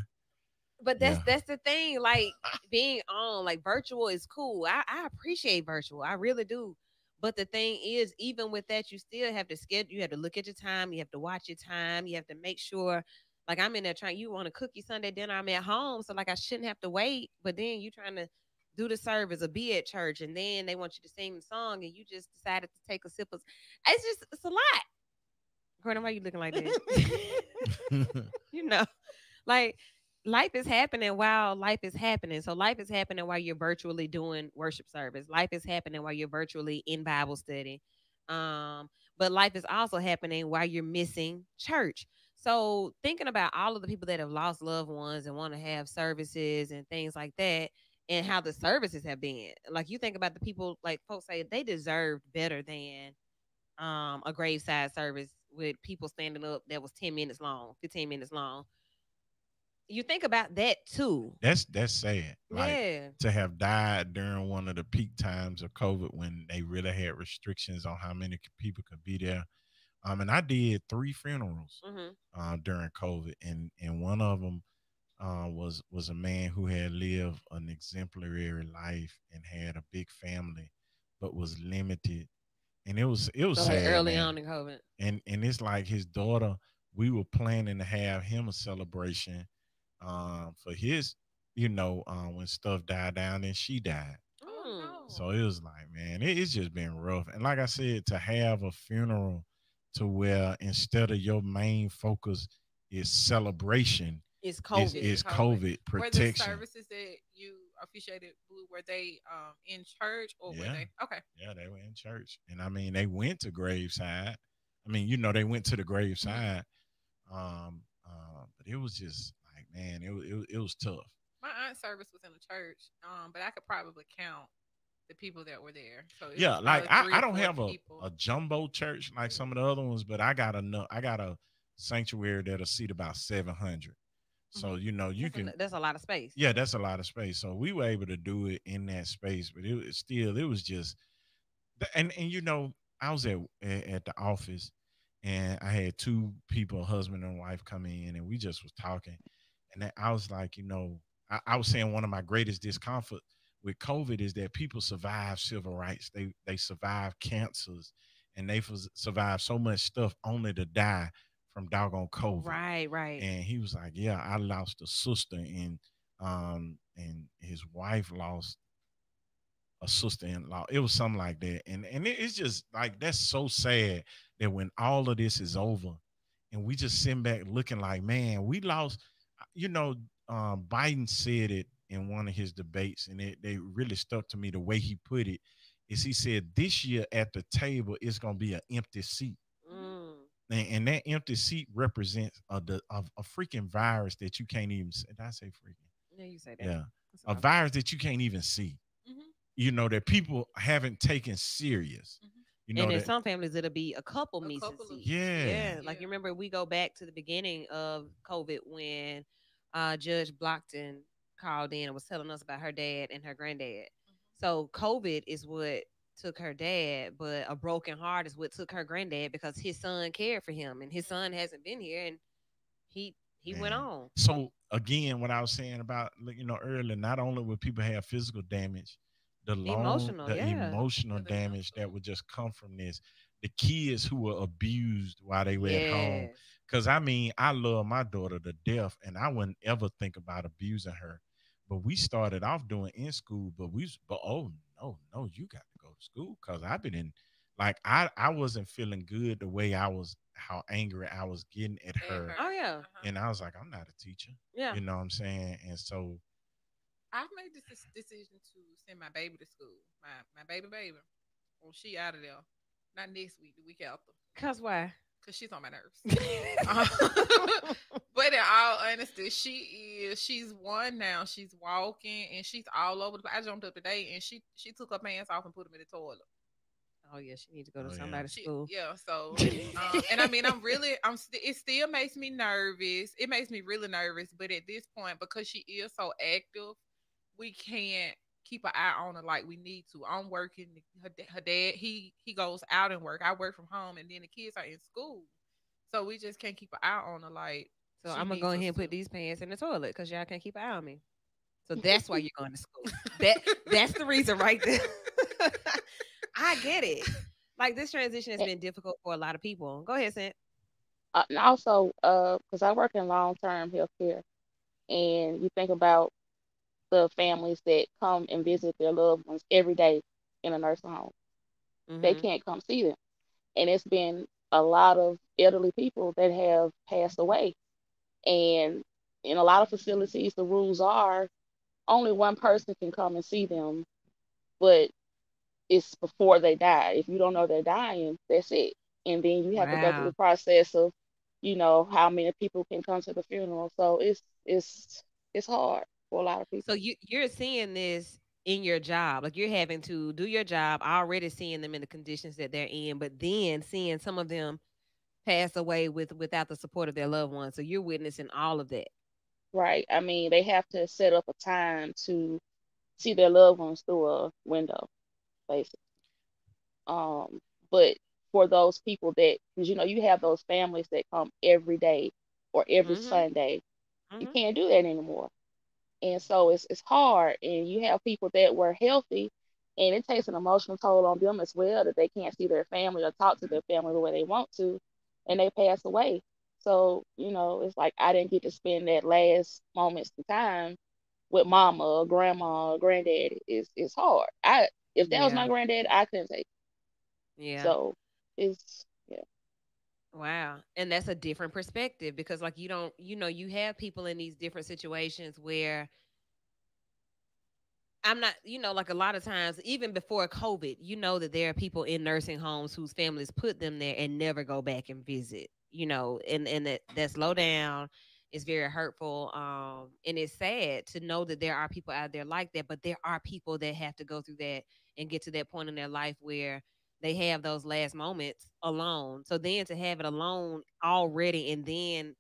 But Yeah. that's the thing. Like being on, like virtual is cool. I appreciate virtual. I really do. But the thing is, even with that, you still have to schedule. You have to look at your time. You have to watch your time. You have to make sure. Like I'm in there trying. You want a cookie Sunday dinner? I'm at home, so like I shouldn't have to wait. But then you trying to do the service or be at church, and then they want you to sing the song, and you just decided to take a sip of. It's a lot. Gordon, why you looking like that? you know, like life is happening while life is happening. So life is happening while you're virtually doing worship service. Life is happening while you're virtually in Bible study. Um, but life is also happening while you're missing church. So thinking about all of the people that have lost loved ones and want to have services and things like that, and how the services have been. Like you think about the people, like folks say they deserved better than a graveside service with people standing up that was 10 minutes long, 15 minutes long. You think about that too. That's sad. Like Yeah. to have died during one of the peak times of COVID when they really had restrictions on how many people could be there. And I did 3 funerals Hmm. during COVID, and one of them was a man who had lived an exemplary life and had a big family, but was limited. And it was So sad, early man. on in COVID. And it's like his daughter. We were planning to have him a celebration for his, when stuff died down, and she died. Mm. Oh So it was like, man, it's just been rough. And like I said, to have a funeral to where instead of your main focus is celebration, It's is COVID. is COVID. COVID no. Were the protection. services that you officiated, Blue, were they in church or were Yeah. they okay? Yeah, they were in church, and I mean, they went to graveside. I mean, they went to the graveside. But it was just like, man, it was tough. My aunt's service was in a church, but I could probably count the people that were there. So it Yeah, was like probably three I or don't four have people. a jumbo church like some of the other ones, but I got a sanctuary that'll seat about 700. So you can. That's a lot of space. Yeah, that's a lot of space. So we were able to do it in that space, but it was just, and I was at the office, and I had 2 people, husband and wife, come in, and we just was talking, and then I was like, I was saying one of my greatest discomfort with COVID is that people survive civil rights, they survive cancers, and they survive so much stuff only to die from doggone COVID. Right, right. And he was like, yeah, I lost a sister, and his wife lost a sister-in-law. It was something like that. And it's just like, that's so sad that when all of this is over and we just sitting back looking like, man, we lost, you know, Biden said it in one of his debates, and they really stuck to me. The way he put it is, he said, "This year at the table, it's gonna be an empty seat." Mm. And that empty seat represents a freaking virus that you can't even see. Did I say freaking? Yeah, you say that. Yeah. That's A all. virus that you can't even see. Mhm. You know, that people haven't taken serious. Mhm. You know And in that. some families, it'll be a couple A measles couple of seats. Yeah. Yeah, like yeah. you remember, we go back to the beginning of COVID when Judge Blockton called in and was telling us about her dad and her granddad. So COVID is what took her dad, but a broken heart is what took her granddad because his son cared for him, and his son hasn't been here, and he went Man. on. So again, what I was saying about, earlier, not only will people have physical damage, Emotional, the yeah, emotional Yeah, the damage that mental. would just come from this. The kids who were abused while they were at home. yes. Cause I mean, I love my daughter to death, and I wouldn't ever think about abusing her. But we started off doing in school, but oh no, no, you got to go to school. Cause I've been in, like, I wasn't feeling good the way I was, how angry I was getting at At her. Oh her. yeah, And I was like, I'm not a teacher. yeah. You know what I'm saying? And so, I've made this decision to send my baby to school. My baby. Well, she out of there. Not next week, the week after. Cause why? Cause she's on my nerves. Uh, but in all honesty, she's one now. She's walking and she's all over the place. I jumped up today and she took her pants off and put them in the toilet. Oh yeah, she needs to go to oh yeah, somebody's She school. yeah. So and I mean it still makes me nervous. It makes me really nervous. But at this point, because she is so active, we can't keep an eye on her like we need to. I'm working. Her dad he goes out and work. I work from home, and then the kids are in school, so we just can't keep an eye on her like So she I'm gonna go needs ahead us and to. put these pants in the toilet because y'all can't keep an eye on me. So that's why you're going to school. That's the reason right there. I get it. Like this transition has And, been difficult for a lot of people. Go ahead, Sant. and also, because I work in long-term healthcare, and you think about the families that come and visit their loved ones every day in a nursing home. They Mm-hmm. can't come see them. And it's been a lot of elderly people that have passed away. And in a lot of facilities, the rules are only one person can come and see them, but it's before they die. If you don't know they're dying, that's it. And then you have to go through the Wow. process of, how many people can come to the funeral. So it's hard for a lot of So people. you're seeing this in your job. Like you're having to do your job, already seeing them in the conditions that they're in, but then seeing some of them pass away without the support of their loved ones. So you're witnessing all of that. Right. I mean, they have to set up a time to see their loved ones through a window, basically. But for those people that, because you have those families that come every day or every Mm-hmm. Sunday, you Mm-hmm. can't do that anymore. And so it's hard. And you have people that were healthy, and it takes an emotional toll on them as well that they can't see their family or talk to their family the way they want to, and they pass away. So, it's like I didn't get to spend that last moments of time with mama or grandma or granddad. It's hard. If that was my Yeah. granddad, I couldn't take it. Yeah. So yeah. Wow. And that's a different perspective because like you don't, you have people in these different situations where I'm not, like a lot of times, even before COVID, that there are people in nursing homes whose families put them there and never go back and visit, and that's low down. It's very hurtful. And it's sad to know that there are people out there like that, but there are people that have to go through that and get to that point in their life where they have those last moments alone. So then to have it alone already and then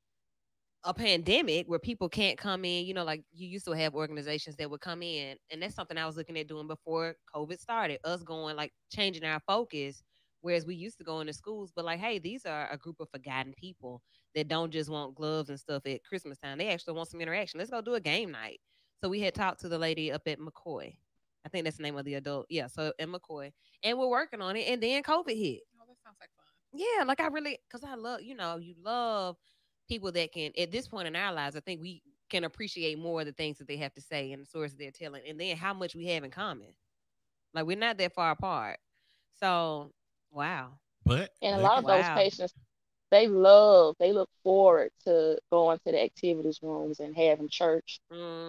a pandemic where people can't come in, like you used to have organizations that would come in. And that's something I was looking at doing before COVID started, us going like changing our focus. Whereas we used to go into schools, but like, hey, these are a group of forgotten people that don't just want gloves and stuff at Christmas time. They actually want some interaction. Let's go do a game night. So we had talked to the lady up at McCoy. I think that's the name of the adult. Yeah. So at McCoy. And we're working on it. And then COVID hit. Oh, that sounds like fun. Yeah, like I really, because I love, you love people that can, at this point in our lives, I think we can appreciate more of the things that they have to say and the stories they're telling, and then how much we have in common. Like we're not that far apart. So, wow, but And a look lot at of those wow. patients, they look forward to going to the activities rooms and having church,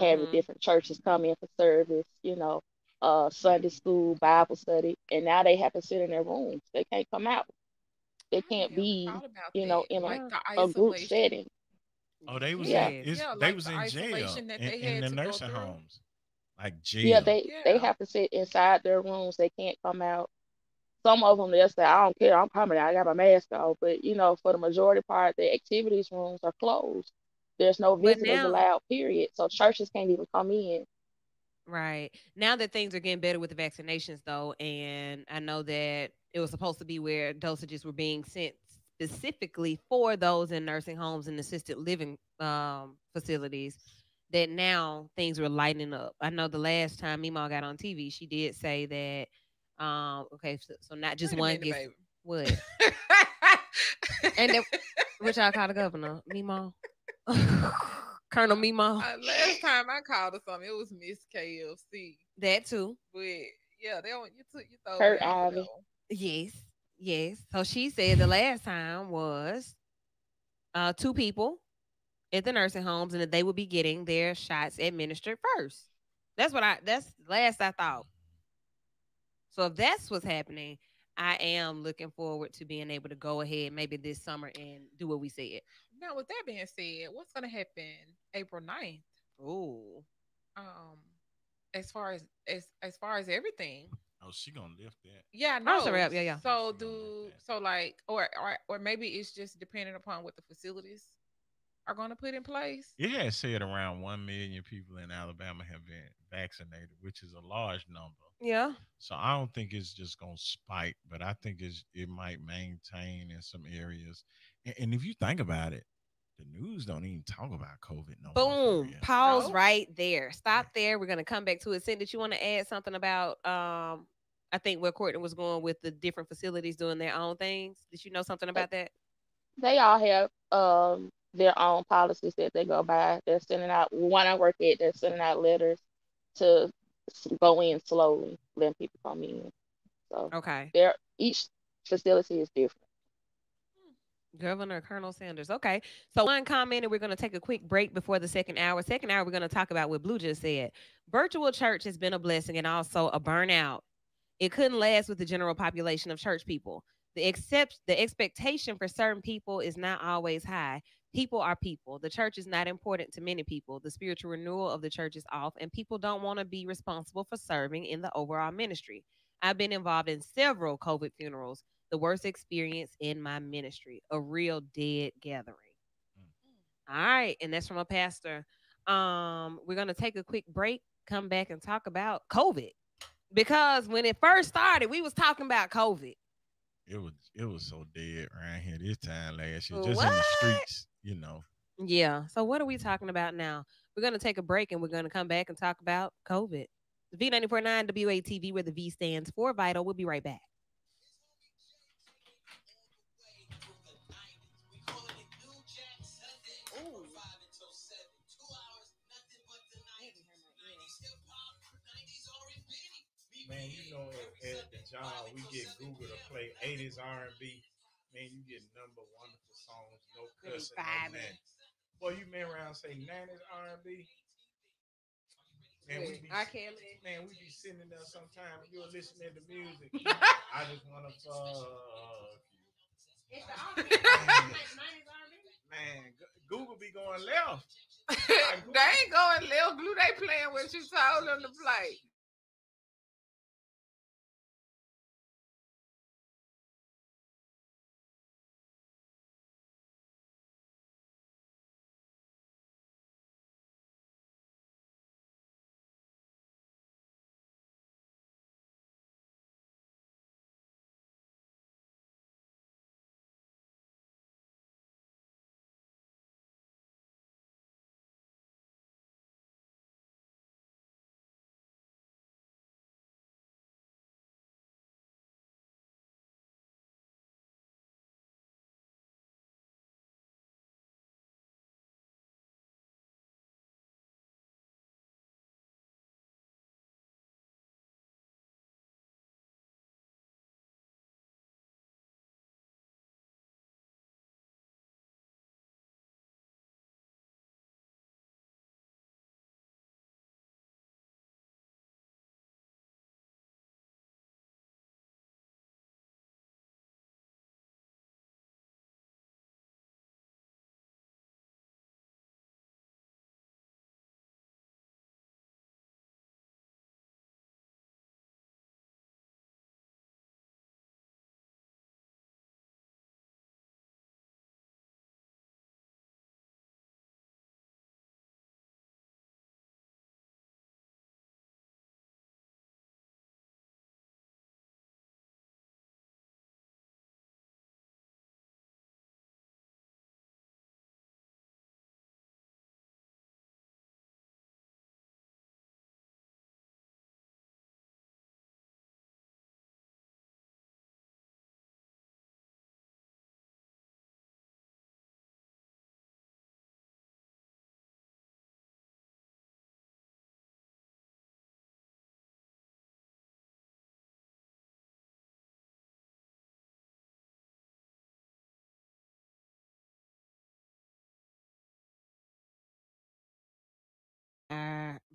having Mm-hmm. different churches come in for service, Sunday school, Bible study, and now they have to sit in their rooms. They can't come out. They I can't never be, thought about that. in Like Yeah. the a group isolation. setting. Oh, they was Yeah, in Yes. it's Yeah, they like was the in jail isolation that they in had the to go nursing through. homes, like yeah, jail. they Yeah. have to sit inside their rooms. They can't come out. Some of them they'll say, "I don't care, I'm coming. I got my mask on." But for the majority part, the activities rooms are closed. There's no But visitors now, allowed. Period. So churches can't even come in. right. Now that things are getting better with the vaccinations, though, and I know that it was supposed to be where dosages were being sent specifically for those in nursing homes and assisted living facilities, that now things were lightening up. I know the last time Mima got on TV, she did say that, okay, so not just Wait a one minute, gets baby. what? And then, which I call the governor, Mima? Colonel Mima? Last time I called her something, it was Miss KFC. That too. But yeah, they don't. You throw me Kurt off of that Ivy. one. Yes, yes. So she said the last time was two people at the nursing homes, and that they would be getting their shots administered first. That's last I thought. So if that's what's happening, I am looking forward to being able to go ahead maybe this summer and do what we said. Now, with that being said, what's gonna happen April 9th? Ooh. Um, as far as everything. Oh, she gonna lift that. Yeah, I Oh, sorry. know. Yeah, yeah. Yeah, So she gonna lift that. like or maybe it's just depending upon what the facilities are going to put in place. It has said around 1 million people in Alabama have been vaccinated, which is a large number. Yeah. So I don't think it's just gonna spike, but I think it might maintain in some areas. And if you think about it, the news don't even talk about COVID no more for Boom. real. Pause No. right there. Yeah. Stop there. We're gonna come back to it. Cindy, did you want to add something about I think where Courtney was going with the different facilities doing their own things? Did you know something They, about that? they all have their own policies that they go by. They're sending out one I work at. They're sending out letters to go in slowly, letting people come in. So Okay. each facility is different. Governor Colonel Sanders. Okay. So one comment, and we're going to take a quick break before the second hour. Second hour, we're going to talk about what Blue just said. Virtual church has been a blessing and also a burnout. It couldn't last with the general population of church people. The expectation for certain people is not always high. People are people. The church is not important to many people. The spiritual renewal of the church is off, and people don't want to be responsible for serving in the overall ministry. I've been involved in several COVID funerals, the worst experience in my ministry, a real dead gathering. All right, and that's from a pastor. We're gonna take a quick break, come back and talk about COVID. Because when it first started, we was talking about COVID. It was so dead around here this time last year, just What? in the streets. Yeah. So what are we talking about now? We're gonna take a break and we're gonna come back and talk about COVID. V949 WATV, where the V stands for vital. We'll be right back. Man, at the job we get Google to play 80s R&B. Man, you get number wonderful songs, no cussing, no nothing. Boy, you man around say 90s R&B. Man, we be sitting there sometime. You're listening to music. I just wanna fuck you. Man, Google be going left. They ain't going Lil Blue. They playing what you told them to play.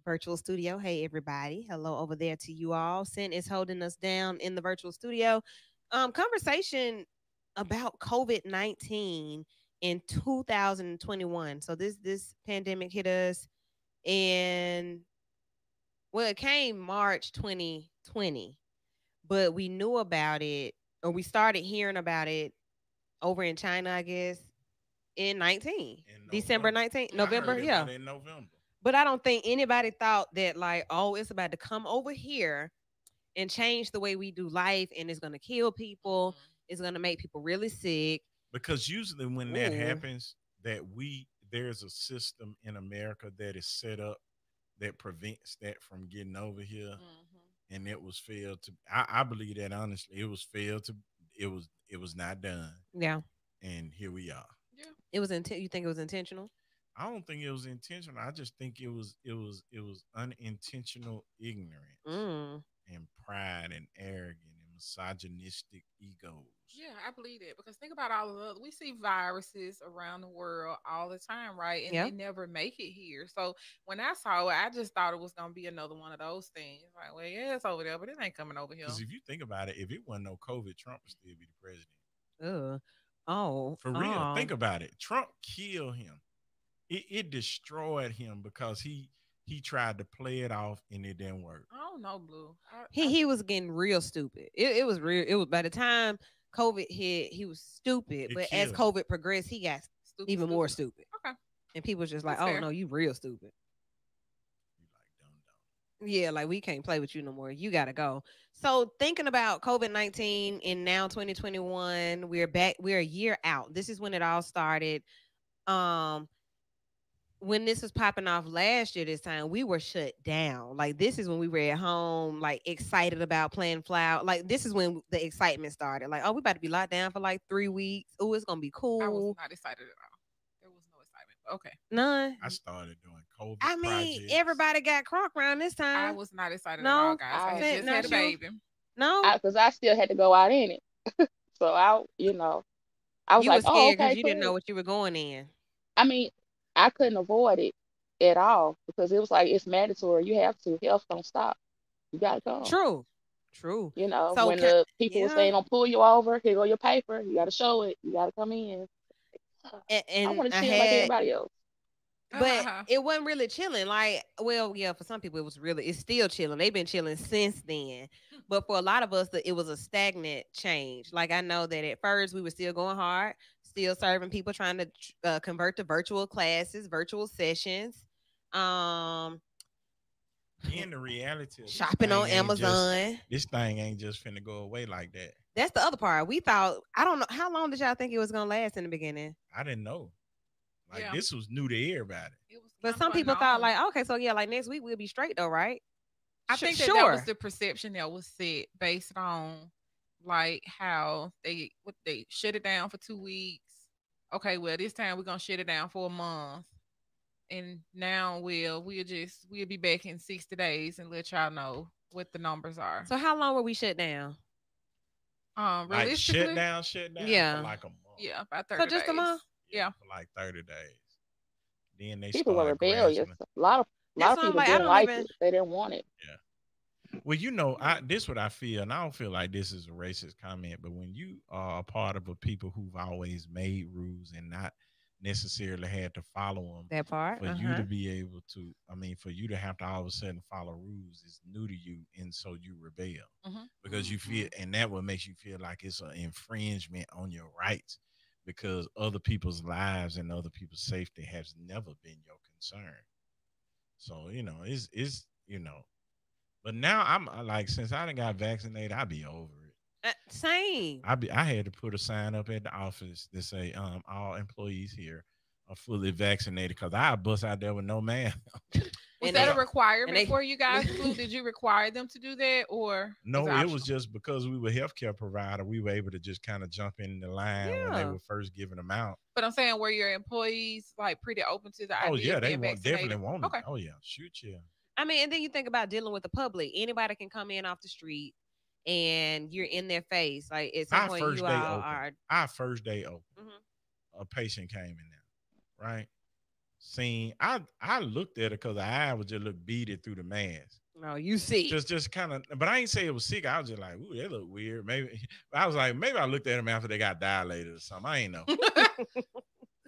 virtual studio. Hey, everybody. Hello over there to you all. Sin is holding us down in the virtual studio. Conversation about COVID-19 in 2021. So this pandemic hit us in, well, it came March 2020, but we knew about it, or we started hearing about it over in China, I guess, in 19, In December November. 19th, I November. heard Yeah. about it in November. But I don't think anybody thought that, like, oh, it's about to come over here and change the way we do life, and it's going to kill people. It's going to make people really sick. Because usually when that Ooh. happens, there's a system in America that is set up that prevents that from getting over here. And it was failed to. I believe that honestly, it was failed to. It was not done, Yeah. and here we are. Yeah. It was you think it was intentional? I don't think it was intentional. I just think it was unintentional ignorance Mm. and pride and arrogant and misogynistic egos. Yeah, I believe that because think about all of we see viruses around the world all the time, right? And Yeah. they never make it here. So when I saw it, I just thought it was gonna be another one of those things. Like, well, yeah, it's over there, but it ain't coming over here. Because if you think about it, if it wasn't no COVID, Trump would still be the president. Ugh. Oh. For real, Oh. think about it. Trump killed him. It destroyed him because he tried to play it off and it didn't work. I don't know, Blue. He was getting real stupid. It was real. It was, by the time COVID hit, he was stupid. It But as killed COVID progressed, he got stupid, even more stupid. Okay. And people was just like, That's oh fair. no, you real stupid. You like dumb. Yeah, like we can't play with you no more. You gotta go. So thinking about COVID-19 in now 2021, we're back. We're a year out. This is when it all started. Um, when this was popping off last year, this time we were shut down. Like this is when we were at home, like excited about playing fly out. Like this is when the excitement started. Like, oh, we about to be locked down for like 3 weeks. Oh, it's gonna be I was cool. not excited at all. There was no excitement. Okay. None. I started doing COVID. I mean, projects. everybody got crunk around this I time. was not excited No? at all, guys. I I- had just Not had a you? baby. No, Because I still had to go out in it. So I was you were like, oh, scared because okay, you didn't know cool. what you were going in. I mean, I couldn't avoid it at all because it was like it's mandatory. You have to. Health don't stop. You gotta come. True. True. So When the people were yeah. saying don't pull you over, here go your paper. You gotta show it. You gotta come in. I And want to I chill like had, everybody else. but it wasn't really chilling. Like, well, yeah, for some people it was really, it's still chilling. They've been chilling since then. But for a lot of us, it was a stagnant change. Like I know that at first we were still going hard, still serving people, trying to convert to virtual classes, virtual sessions. Um, In the reality of this shopping on thing ain't Amazon. this thing ain't just finna go away like that. That's the other part. We thought, I don't know, how long did y'all think it was gonna last in the beginning? I didn't know. Like Yeah. this was new to everybody. It was But kind some of people thought unknown. like, okay, so yeah, like next week we'll be straight though, right? I think that sure. was the perception that was set based on like how they shut it down for 2 weeks. Okay, well this time we're gonna shut it down for a month, and now we'll be back in 60 days and let y'all know what the numbers are. So how long were we shut down? Like Realistically, shut down Yeah. for like a month. yeah, about 30 So just a days. month? Yeah. For like 30 days. Then they People were started rebellious. gradually. A lot That's of why I'm people like, I didn't don't like even. it. They didn't want it. Well, this what I feel, and I don't feel like this is a racist comment, but when you are a part of a people who've always made rules and not necessarily had to follow them, That part. for you to be able to, I mean, for you to have to all of a sudden follow rules is new to you, and so you rebel Mhm. because you feel, and that what makes you feel like it's an infringement on your rights because other people's lives and other people's safety has never been your concern. So it's. But now I'm like, since I done got vaccinated, I be over it. Same. I had to put a sign up at the office that say all employees here are fully vaccinated because I bust out there with no man. Was And that they- a requirement they- for you guys, Blue? Did you require them to do that, or No, it it was just because we were healthcare provider, we were able to just kind of jump in the line when they Yeah. were first giving them out. But I'm saying, were your employees like pretty open to the idea? Oh yeah, of they being definitely vaccinated? wanted. Okay. Oh yeah, shoot yeah. I mean, and then you think about dealing with the public. Anybody can come in off the street, and you're in their face. Like at some Our point, first you day all open. are. Our first day open, Mhm. a patient came in there, right? seen. I looked at her because her eye was just look beaded through the mask. No, you see. Just kind of, but I ain't say it was sick. I was just like, ooh, they look weird. Maybe I was like, maybe I looked at them after they got dilated or something. I ain't know.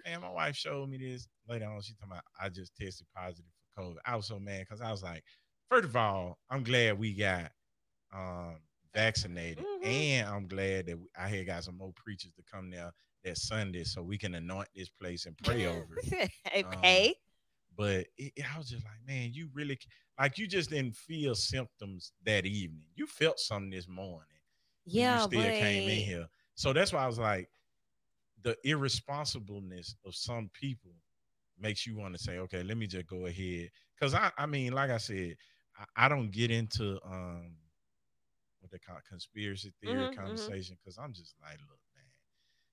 And my wife showed me this later on. She talking about I just tested positive for COVID. I was so mad because I was like, first of all, I'm glad we got vaccinated, and I'm glad that I had got some more preachers to come there that Sunday so we can anoint this place and pray over it. Okay. But I was just like, man, you really like you just didn't feel symptoms that evening. You felt something this morning. Yeah, you still but came in here. So that's why I was like, the irresponsibleness of some people makes you want to say, okay, let me just go ahead. Because I mean, like I said, I don't get into what they call conspiracy theory conversation because I'm just like, look, man,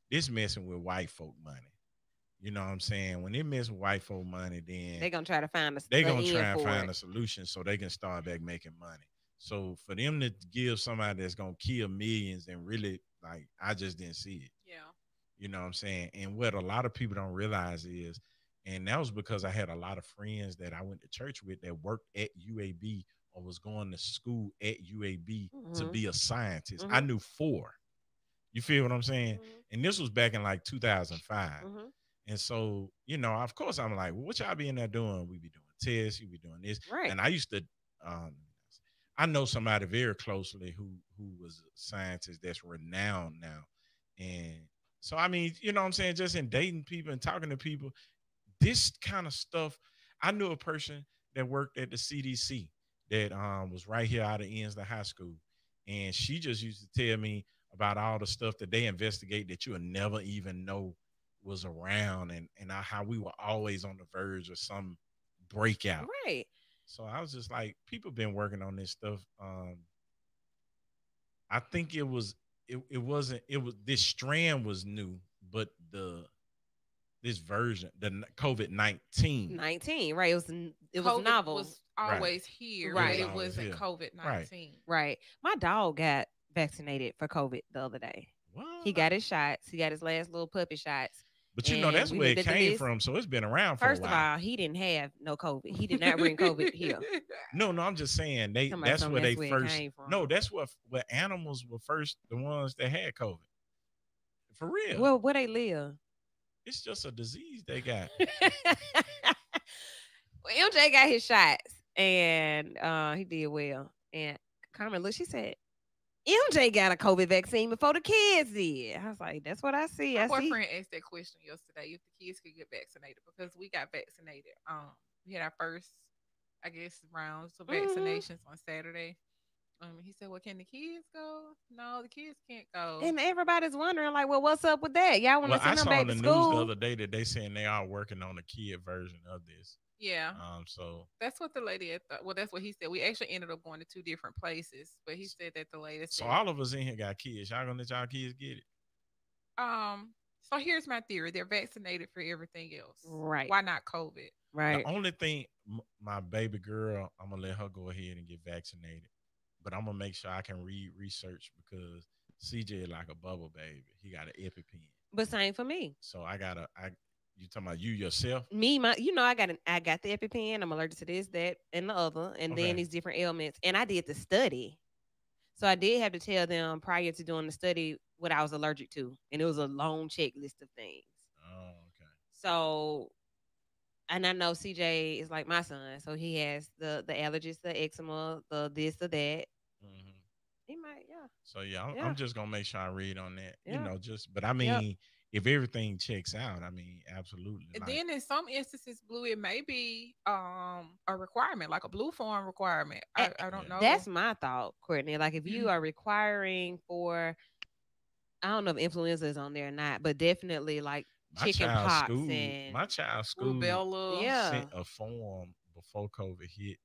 this messing with white folk money. You know what I'm saying? When they mess with white folk money, then they're gonna try to find a solution so they can start back making money. So for them to give somebody that's gonna kill millions and really like, I just didn't see it. Yeah. You know what I'm saying? And what a lot of people don't realize is, and that was because I had a lot of friends that I went to church with that worked at UAB or was going to school at UAB to be a scientist. I knew 4. You feel what I'm saying? And this was back in like 2005. And so, you know, of course, I'm like, well, what y'all be in there doing? We be doing tests, you be doing this. Right. And I used to, I know somebody very closely who was a scientist that's renowned now. And so, I mean, you know what I'm saying? Just in dating people and talking to people, this kind of stuff. I knew a person that worked at the CDC that was right here out of Ensley High School. And she just used to tell me about all the stuff that they investigate that you'll never even know was around, and how we were always on the verge of some breakout. Right. So I was just like, people been working on this stuff. I think it was this strand was new, but this version, the COVID-19. Right. It was COVID novel. Was always here, right? But it wasn't COVID-19. Right. My dog got vaccinated for COVID the other day. What? He got his shots. He got his last little puppy shots. But you know that's where it came from, so it's been around for a while. First of all, he didn't have no COVID. He did not bring COVID here. No, I'm just saying that's where they first. No, that's where animals were first the ones that had COVID. For real. Well, where they live? It's just a disease they got. Well, MJ got his shots and he did well. And Carmen, look, she said, MJ got a COVID vaccine before the kids did. I was like, that's what I see. My boyfriend asked that question yesterday if the kids could get vaccinated because we got vaccinated. We had our first, I guess, rounds of vaccinations on Saturday. He said, well, can the kids go? No, the kids can't go. And everybody's wondering, like, well, what's up with that? Y'all want to send them back to school? I saw on the news the other day that they saying they are working on a kid version of this. Yeah. So that's what the lady well, that's what he said. We actually ended up going to 2 different places, but he said that the lady said. So all of us in here got kids. Y'all gonna let y'all kids get it? So here's my theory: they're vaccinated for everything else. Right? Why not COVID? Right. The only thing, my baby girl, I'm gonna let her go ahead and get vaccinated, but I'm gonna make sure I can read research because CJ is like a bubble baby. He got an EpiPen. But same for me. So you talking about you yourself? Me, I got the EpiPen. I'm allergic to this, that, and the other, and then these different ailments. And I did the study, so I did have to tell them prior to doing the study what I was allergic to, and it was a long checklist of things. Oh, okay. So, and I know CJ is like my son, so he has the allergies, the eczema, the this or that. He might, yeah. So I'm just gonna make sure I read on that. Yeah. You know, but I mean. If everything checks out, I mean, absolutely. And then in some instances, Blue, it may be a requirement, like a Blue form requirement. I don't know. That's my thought, Courtney. Like if you are requiring for, I don't know if influenza is on there or not, but definitely like chicken pox and my child's school sent a form before COVID hit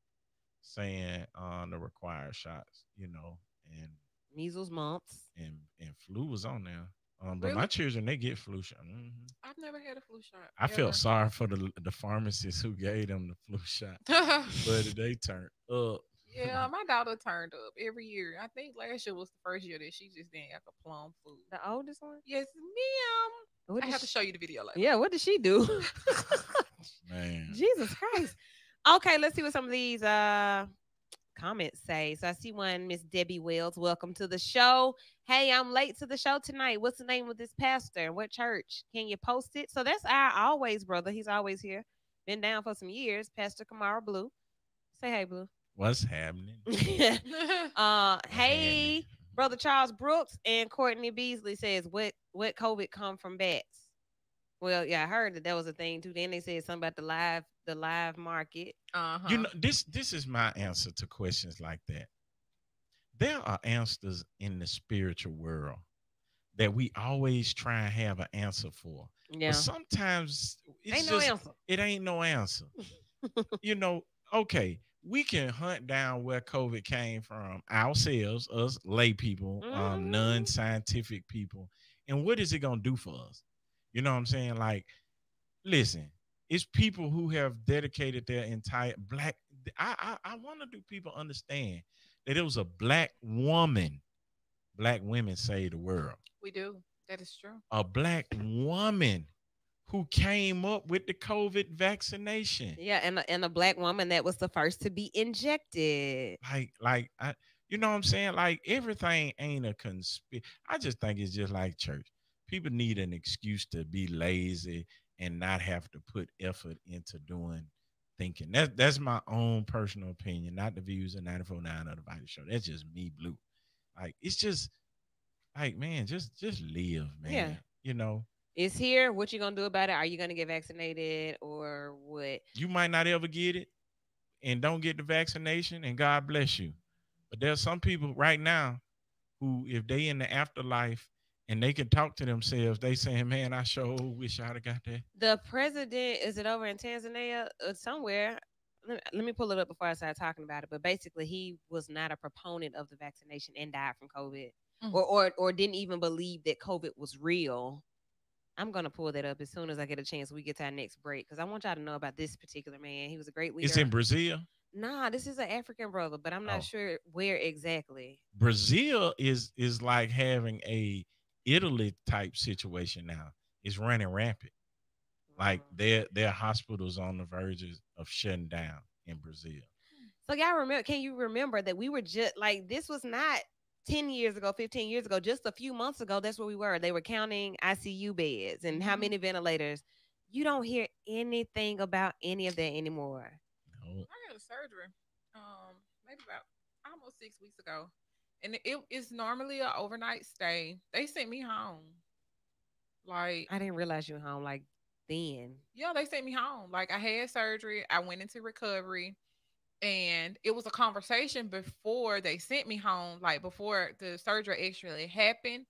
saying the required shots, you know, and measles, mumps, and flu was on there. But really? My children, they get flu shot. I've never had a flu shot. I felt sorry for the pharmacists who gave them the flu shot, but they turned up. Yeah, my daughter turned up every year. I think last year was the first year that she just didn't have a plum food. The oldest one? Yes, ma'am. I have to show you the video later. Yeah, what did she do? Man. Jesus Christ. Okay, let's see what some of these comments say. So I see one, Miss Debbie Wells. Welcome to the show. Hey, I'm late to the show tonight. What's the name of this pastor? What church? Can you post it? So that's our always brother. He's always here. Been down for some years. Pastor Kamara Blue. Say hey, Blue. What's happening? Hey, brother Charles Brooks and Courtney Beasley says, what COVID come from bats? Well, yeah, I heard that was a thing too. Then they said something about the live market. You know, this is my answer to questions like that. There are answers in the spiritual world that we always try and have an answer for. Yeah. But sometimes Ain't no answer. It ain't no answer. You know, okay, we can hunt down where COVID came from ourselves, us lay people, non-scientific people. And what is it gonna do for us? You know what I'm saying? Like, listen, it's people who have dedicated their entire black. I want to do people understand that it was a black woman. Black women save the world. We do. That is true. A black woman who came up with the COVID vaccination. Yeah, and a black woman that was the first to be injected. You know what I'm saying? Like, everything ain't a conspiracy. I just think it's just like church. People need an excuse to be lazy and not have to put effort into doing thinking. That's my own personal opinion, not the views of 94.9 of the Vital Show. That's just me, Blue. Like, it's just like, man, just live, man. Yeah. You know, it's here. What you gonna do about it? Are you gonna get vaccinated or what? You might not ever get it and don't get the vaccination, and God bless you. But there's some people right now who, if they in the afterlife and they can talk to themselves, they saying, man, I sure wish I'd have got that. The president, is it over in Tanzania or somewhere? Let me pull it up before I start talking about it. But basically, he was not a proponent of the vaccination and died from COVID, or didn't even believe that COVID was real. I'm gonna pull that up as soon as I get a chance. We get to our next break because I want y'all to know about this particular man. He was a great leader. It's in Brazil. Nah, this is an African brother, but I'm not sure where exactly. Brazil is like having a Italy type situation now. It's running rampant. Like, their hospitals on the verge of shutting down in Brazil. So y'all remember? Can you remember that we were just like, this was not 10 years ago, 15 years ago, just a few months ago? That's where we were. They were counting ICU beds and how many ventilators. You don't hear anything about any of that anymore. No. I had a surgery, maybe about almost 6 weeks ago, and it's normally an overnight stay. They sent me home. Like, I didn't realize you were home like then. Yeah, they sent me home. Like, I had surgery. I went into recovery. And it was a conversation before they sent me home, like before the surgery actually happened.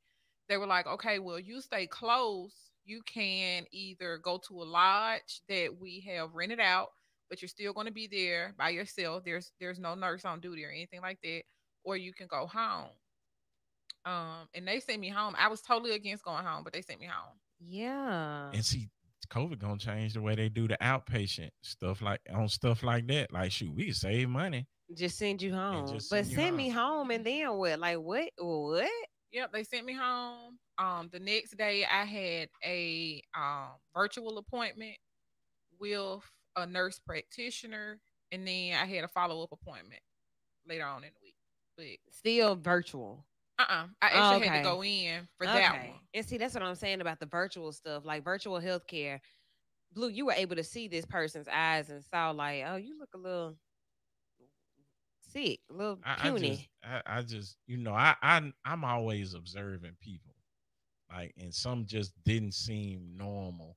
They were like, okay, well, you stay close. You can either go to a lodge that we have rented out, but you're still going to be there by yourself. There's no nurse on duty or anything like that. Or you can go home. And they sent me home. I was totally against going home, but they sent me home. Yeah. And see, COVID gonna change the way they do the outpatient stuff, like that. Like, shoot, we can save money. Just send you home. But send me home and then what? Like, what? Yep, they sent me home. The next day I had a virtual appointment with a nurse practitioner, and then I had a follow-up appointment later on in the week. But still virtual. I actually had to go in for that one. And see, that's what I'm saying about the virtual stuff, like virtual healthcare. Blue, you were able to see this person's eyes and saw, like, oh, you look a little sick, a little puny. I just, you know, I'm always observing people, like, and some just didn't seem normal,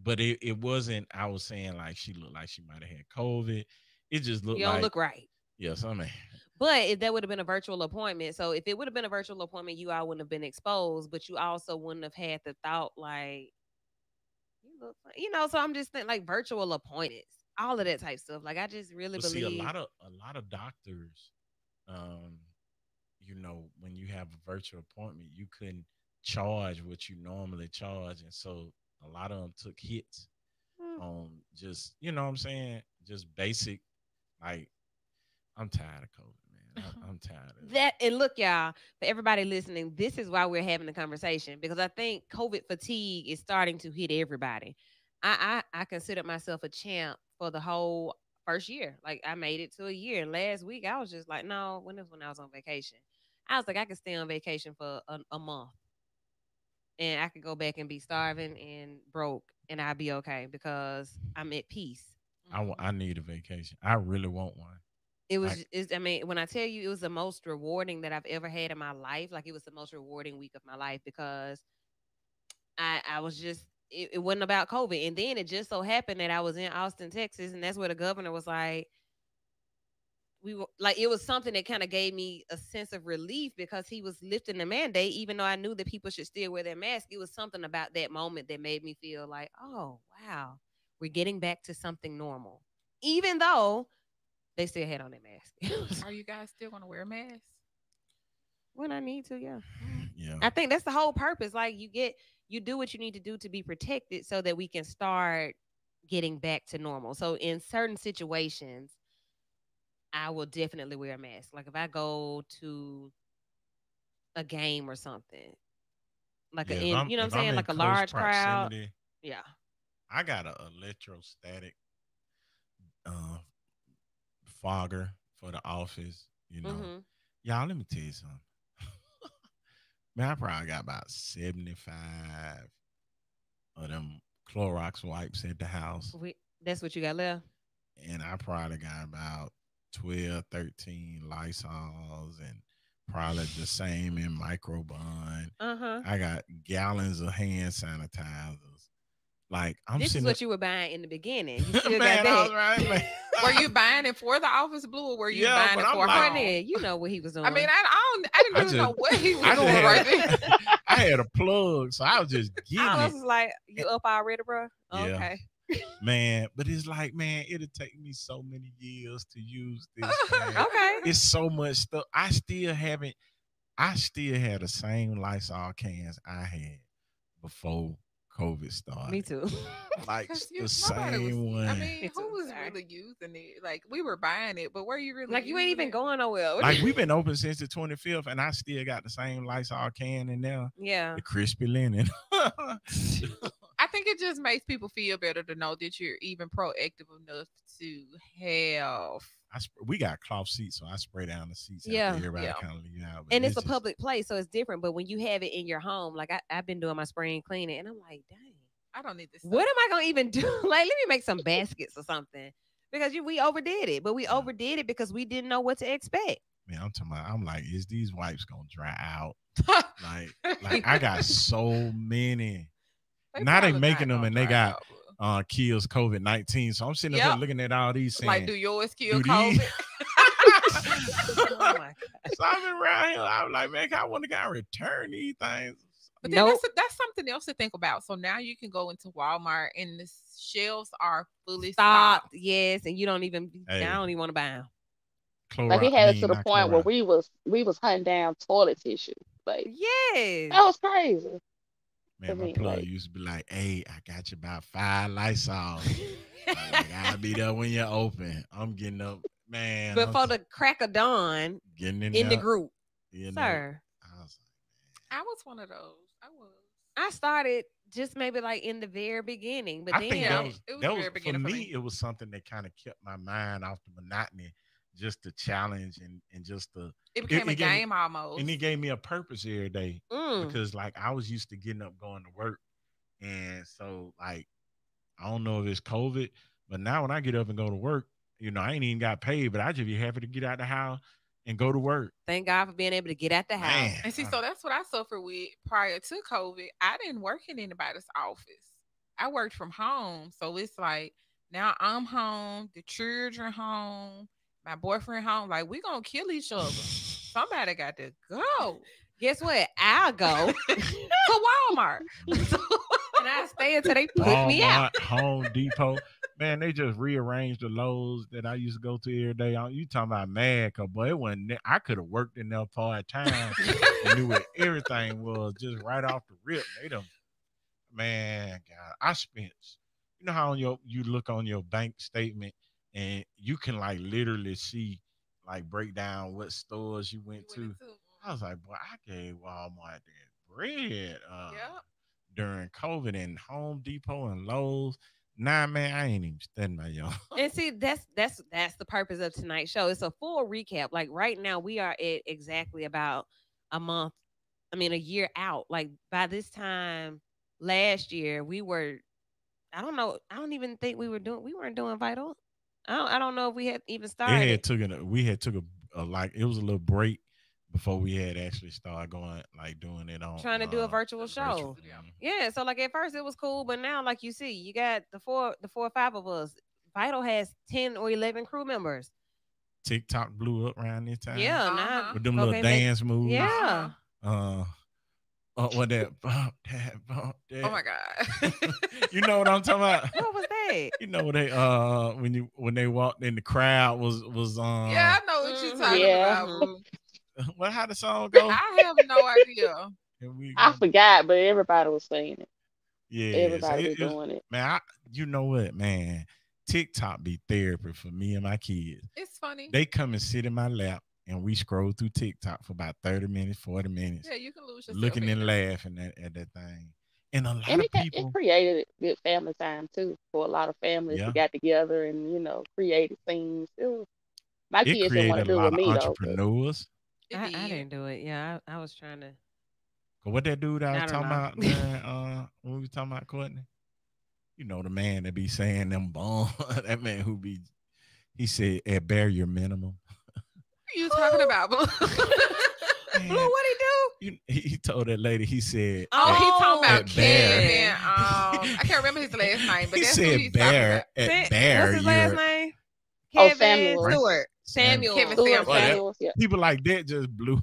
but it wasn't. I was saying, like, she looked like she might have had COVID. It just looked. You don't look right. Yes, I mean. But if that would have been a virtual appointment, so if it would have been a virtual appointment, you all wouldn't have been exposed, but you also wouldn't have had the thought, like, you look, you know. So I'm just thinking, like, virtual appointments, all of that type stuff. Like, I just really believe. See, a lot of doctors, you know, when you have a virtual appointment, you couldn't charge what you normally charge, and so a lot of them took hits on just, you know what I'm saying, just basic, like. I'm tired of COVID, man. I'm tired of that. And look, y'all, for everybody listening, this is why we're having the conversation, because I think COVID fatigue is starting to hit everybody. I considered myself a champ for the whole first year. Like I made it to a year. And last week I was just like, no, when I was on vacation. I was like, I could stay on vacation for a month and I could go back and be starving and broke and I'd be okay because I'm at peace. I need a vacation. I really want one. It Like, was, I mean, when I tell you it was the most rewarding that I've ever had in my life, like it was the most rewarding week of my life because I was just it wasn't about COVID. And then it just so happened that I was in Austin, Texas, and that's where the governor was like, we were like it was something that kind of gave me a sense of relief because he was lifting the mandate, even though I knew that people should still wear their mask. It was something about that moment that made me feel like, oh wow, we're getting back to something normal. Even though they still had on their mask. Are you guys still gonna wear masks? When I need to, yeah. yeah. I think that's the whole purpose. Like you do what you need to do to be protected so that we can start getting back to normal. So in certain situations, I will definitely wear a mask. Like if I go to a game or something, like Yeah, you know what I'm if I'm saying, in like a close large crowd. proximity, Yeah. I got a electrostatic uh, fogger for the office. You know, Hmm. y'all. Let me tell you something. Man, I probably got about 75 of them Clorox wipes at the house, That's what you got left. and I probably got about 12, 13 Lysols, and probably the same in Microbun. Uh huh. I got gallons of hand sanitizers. Like I'm This is sitting what you were buying in the beginning. You there, still man. got I was that. right, man. Were you buying it for the office blue, or were you Yeah, buying but it I'm for like- home? Cornell, you know what he was doing. I mean, I didn't I really know just- what he was I doing just right had, there. I had a plug, so I was just getting I it, was like, you up already, bro? Yeah. Okay. man. But it's like, man, it'll take me so many years to use this. Man. Okay. It's so much stuff. I still haven't. I still have the same Lysol cans I had before COVID started. Me too. Like 'Cause the nobody was. same one. I mean, Me who too, was sorry. really using it? Like we were buying it, but were you really Like you ain't using even it? going nowhere. like we've been open since the 25th, and I still got the same Lysol can in there. Yeah. The crispy linen. I think it just makes people feel better to know that you're even proactive enough to have. We got cloth seats, so I spray down the seats Yeah, after everybody yeah. kind of leave out. But And it's a just- public place, so it's different. But when you have it in your home, like I've been doing my spring cleaning, and I'm like, dang, I don't need this. what am I gonna even do? Like, let me make some baskets or something because we overdid it, but we overdid it because we didn't know what to expect. Man, I'm like, is these wipes gonna dry out? like I got so many. Now they probably making not them and gonna they dry got out, kills COVID-19. So I'm sitting there Yep. looking at all these but- saying, like, do yours kill do these- COVID? Oh my God. so I've been around here. I'm like, man, I want to go return these things. But then Nope. that's something else to think about. So now you can go into Walmart and the shelves are fully Stop. stocked. Yes, and you don't even. Hey. I don't even want to buy them. Like it had us to the point where we was hunting down toilet tissue. Like Yes. that was crazy. Man, my mean, plug like- used to be like, hey, I got you about 5 Lysol. Like, I'll be there when you're open. I'm getting up, man. Before the crack of dawn getting in there, the group, you know, sir. I was I was one of those. I was. I started just maybe like in the very beginning, but I then think Yeah, that was, it was that very was for beginning for me, me. it was something that kind of kept my mind off the monotony, just the challenge and just the, It became a it gave me- game almost. and it gave me a purpose every day Mm. because like I was used to getting up going to work, and so like I don't know if it's COVID, but now when I get up and go to work, you know, I ain't even got paid, but I just be happy to get out the house and go to work. Thank God for being able to get out the house. Man, And see, so that's what I suffered with prior to COVID. I didn't work in anybody's office. I worked from home. So it's like now I'm home, the children home, my boyfriend home. Like we gonna kill each other. Somebody got to go Guess what? I'll go to Walmart. and I'll stay until they put me out. Walmart, Home Depot. Man, they just rearranged the Lowe's that I used to go to every day. You talking about mad, cause boy, it wasn't. I could have worked in there part time and knew what everything was just right off the rip. They done, man, God, I spent. You know how on you look on your bank statement and you can like literally see like break down what stores you went to. I was like, boy, I gave Walmart that bread. Yep. during COVID in Home Depot and Lowe's. Nah, man, I ain't even studying my y'all. And see, that's the purpose of tonight's show. It's a full recap. Like right now, we are at exactly about a month. I mean, a year out. Like by this time last year, we were. I don't know. I don't even think we were doing. We weren't doing vital. I don't know if we had even started. We had took a like it was a little break before we had actually started going like doing it on Trying to do a virtual virtual. show. Yeah, so like at first it was cool, but now like you see, you got the four or five of us. Vital has 10 or 11 crew members. TikTok blew up around this time. Yeah, now with them little dance moves. Yeah. What that bump that. Oh my God. You know what I'm talking about? What was that? You know they when they walked in the crowd was Yeah, I know what you're talking about. Boo. Well, how the song go? I have no idea. I forgot, but everybody was saying it. Yeah, everybody was doing it. Man, you know what, man? TikTok be therapy for me and my kids. It's funny. They come and sit in my lap and we scroll through TikTok for about 30 minutes, 40 minutes. Yeah, you can lose yourself. Looking and laughing at that thing. And a lot And of people. It created good family time too for a lot of families who got together and, created things. My kids didn't want to do it with me, entrepreneurs. Though. I didn't do it. Yeah, I was trying to. What that dude I was talking about when we were talking about Courtney? You know, the man that be saying them bombs. That man he said, at bare minimum. What are you talking about, Blue? Blue, what'd he do? He told that lady, he said, he talking about Kevin. I can't remember his last name, but that's who he's talking about. At bare. What's his last name? Kevin Stewart. Samuel. Kevin Stewart. Samuels, yeah. People like that just blew.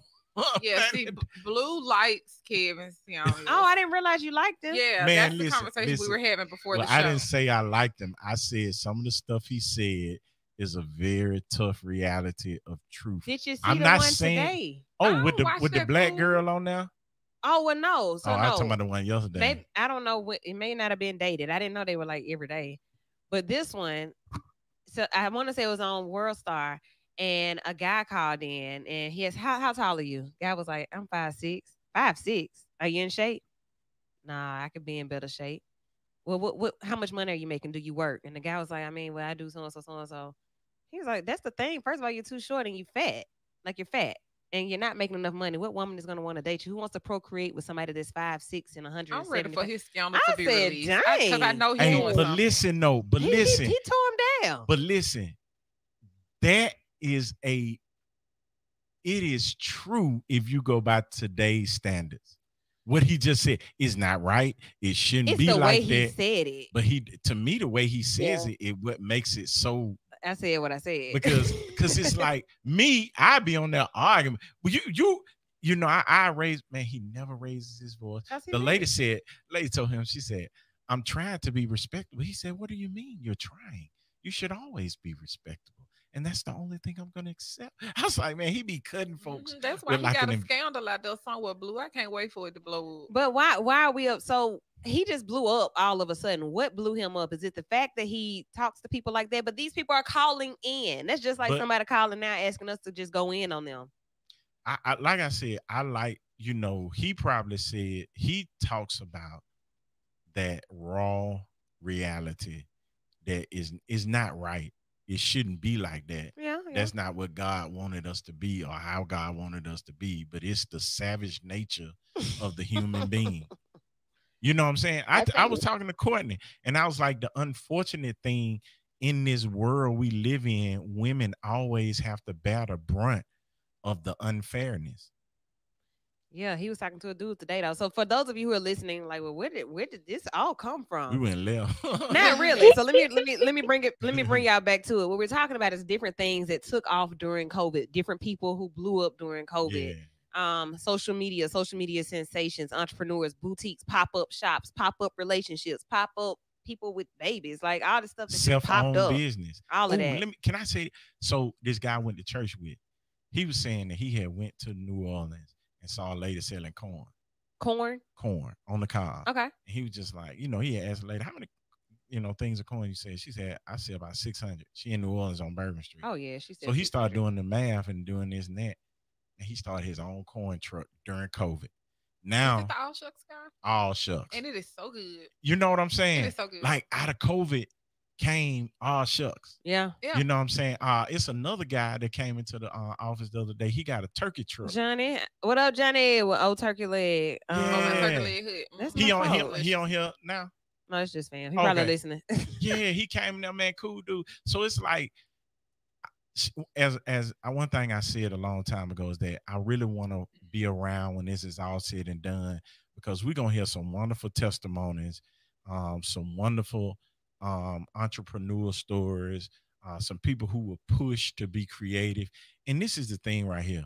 Yeah, see, Blue likes Kevin Samuels. Oh, I didn't realize you liked him. Yeah, man, that's the conversation we were having before the show. I didn't say I liked him. I said some of the stuff he said is a very tough reality of truth. Did you see I'm not saying, today? Oh, with the black girl on there? Oh, well, no. So I was talking about the one yesterday. I don't know. It may not have been dated. I didn't know they were like every day. But this one, so I want to say it was on World Star, and a guy called in, and he asked, how tall are you? Guy was like, I'm 5'6". 5'6". Are you in shape? Nah, I could be in better shape. Well, what? How much money are you making? Do you work? And the guy was like, I do so and so, so and so. He was like, that's the thing. First of all, you're too short and you fat. Like you're fat. And you're not making enough money. What woman is going to want to date you? Who wants to procreate with somebody that's 5'6" and 100? I'm ready for his scandal to be released. Because I know he's doing but something. Listen, no. But listen. He tore him down. But listen. That is it is true if you go by today's standards. What he just said is not right. It shouldn't be like that. He said it. But to me, the way he says it what makes it so. I said what I said. Because it's like me, I be on that argument. Well, you know, I raised, man, he never raises his voice. The lady told him, she said, I'm trying to be respectable. He said, what do you mean you're trying? You should always be respectable. And that's the only thing I'm going to accept. I was like, man, he be cutting folks. That's why he got a scandal out there somewhere, Blue. I can't wait for it to blow up. But why are we up? So he just blew up all of a sudden. What blew him up? Is it the fact that he talks to people like that? But these people are calling in. That's just like somebody calling now asking us to just go in on them. I like I said, I like, you know, he probably said he talks about that raw reality that is not right. It shouldn't be like that. Yeah. That's not what God wanted us to be or how God wanted us to be, but it's the savage nature of the human being. You know what I'm saying? I was talking to Courtney, and I was like, the unfortunate thing in this world we live in, women always have to bear the brunt of the unfairness. Yeah, he was talking to a dude today though. So for those of you who are listening, like, well, where did this all come from? We went left. Not really. So let me bring y'all back to it. What we're talking about is different things that took off during COVID, different people who blew up during COVID. Yeah. Social media sensations, entrepreneurs, boutiques, pop-up shops, pop-up relationships, pop-up people with babies, like all the stuff that self-owned popped up. Business. All of that. Can I say, so this guy I went to church with, he was saying that he had went to New Orleans and saw a lady selling corn on the car. Okay. And he was just like, you know, he had asked the lady, how many, you know, things of corn you said? She said, I sell about 600. She in New Orleans on Bourbon Street. Oh yeah, she said. So he started doing the math and doing this and that, and he started his own corn truck during COVID. Is it Now, the all shucks guy? all shucks. And it is so good. You know what I'm It saying? is so good. Like out of COVID came all shucks. Yeah. Yeah. You know what I'm saying? It's another guy that came into the office the other day. He got a turkey truck. Johnny. What up, Johnny? With old turkey leg. Oh, my Yeah. turkey leg hood. That's He my on fault. he on here now. No, it's just fam. He probably Okay. listening. Yeah, he came in there, man, cool dude. So it's like as one thing I said a long time ago is that I really want to be around when this is all said and done because we're gonna hear some wonderful testimonies, some wonderful entrepreneurial stories, some people who were pushed to be creative. And this is the thing right here.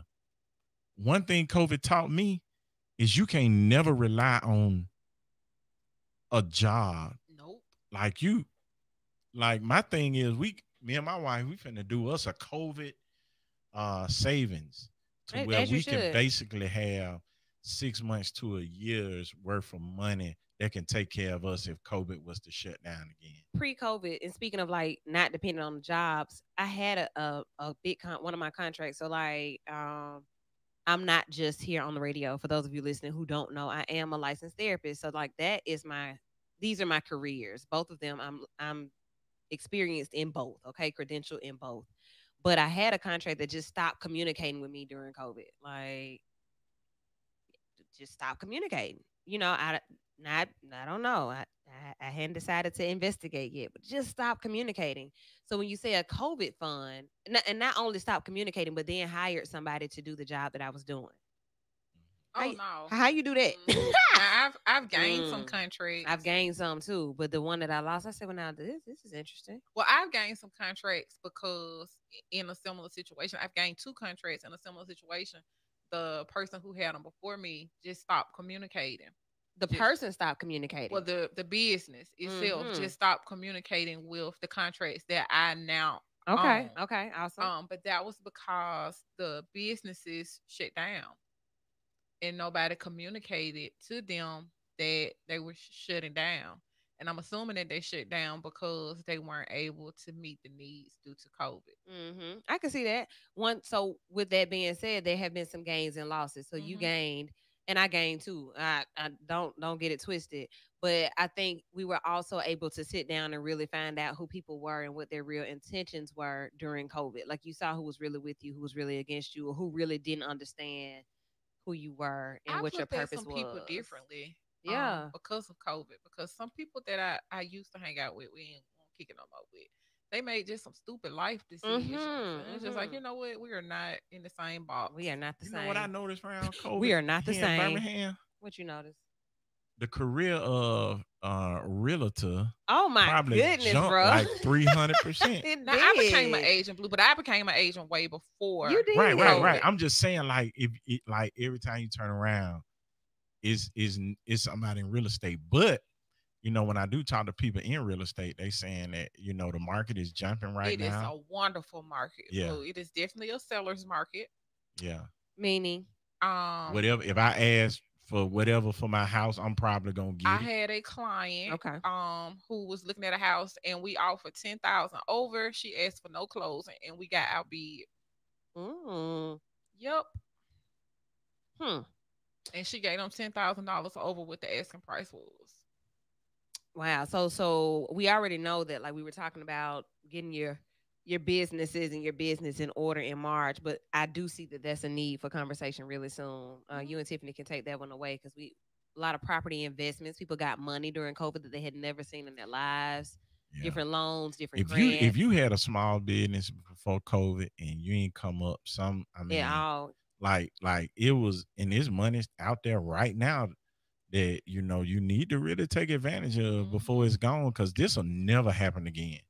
One thing COVID taught me is you can't never rely on a job. Nope. Like my thing is me and my wife, we finna do us a COVID savings to where As you we can should. basically have 6 months to a year's worth of money that can take care of us if COVID was to shut down again. Pre-COVID, and speaking of like not depending on the jobs, I had a big one of my contracts. So like, I'm not just here on the radio. For those of you listening who don't know, I am a licensed therapist. So like that is these are my careers. Both of them, I'm experienced in both. Okay, credential in both. But I had a contract that just stopped communicating with me during COVID. Like, just stop communicating. You know, I don't know. I hadn't decided to investigate yet, but just stop communicating. So when you say a COVID fund, and not only stop communicating, but then hired somebody to do the job that I was doing. Oh How, no. how you do that? Now, I've gained some Mm. contracts. I've gained some too, but the one that I lost, I said, well, now this is interesting. Well, I've gained some contracts because in a similar situation, I've gained two contracts in a similar situation. The person who had them before me just stopped communicating. The Just- person stopped communicating. Well, the business itself Mhm. just stopped communicating with the contracts that I now Okay, own. okay, awesome. But that was because the businesses shut down and nobody communicated to them that they were shutting down. And I'm assuming that they shut down because they weren't able to meet the needs due to COVID. I can see that. So with that being said, there have been some gains and losses. So you Mhm. gained, and I gained too. I don't get it twisted. But I think we were also able to sit down and really find out who people were and what their real intentions were during COVID. Like you saw who was really with you, who was really against you, or who really didn't understand who you were and I what your looked at purpose some was. people differently. Yeah. Because of COVID. Because some people that I used to hang out with, we ain't gonna kick it no more with. They made just some stupid life decisions. And it's just like, you know what? We are not in the same box. We are not the You same. know what I noticed around COVID? We are not the here in same. Birmingham, What you notice? the career of realtor Oh my probably goodness, jumped bro. like 300%. It Now I became an did. agent blue, but I became an agent way before. You did. Right. COVID. I'm just saying, like, if it, like every time you turn around, is somebody in real estate. But you know, when I do talk to people in real estate, they saying that the market is jumping right It is now. a wonderful market. Yeah. Blue. It is definitely a seller's market. Yeah, Meaning, whatever. If I ask for whatever for my house, I'm probably gonna get I it. had a client okay. who was looking at a house and we offered 10,000 over. She asked for no closing and we got outbid. Mm. Yep. Hmm. And she gave them $10,000 over what the asking price was. Wow. So we already know that, like we were talking about getting your businesses and your business in order in March, but I do see that that's a need for conversation really soon. You and Tiffany can take that one away because a lot of property investments. People got money during COVID that they had never seen in their lives. Yeah. Different loans, different If you had a small business before COVID and you ain't come up, like it was, and there's money out there right now that you need to really take advantage of before it's gone, because this will never happen again.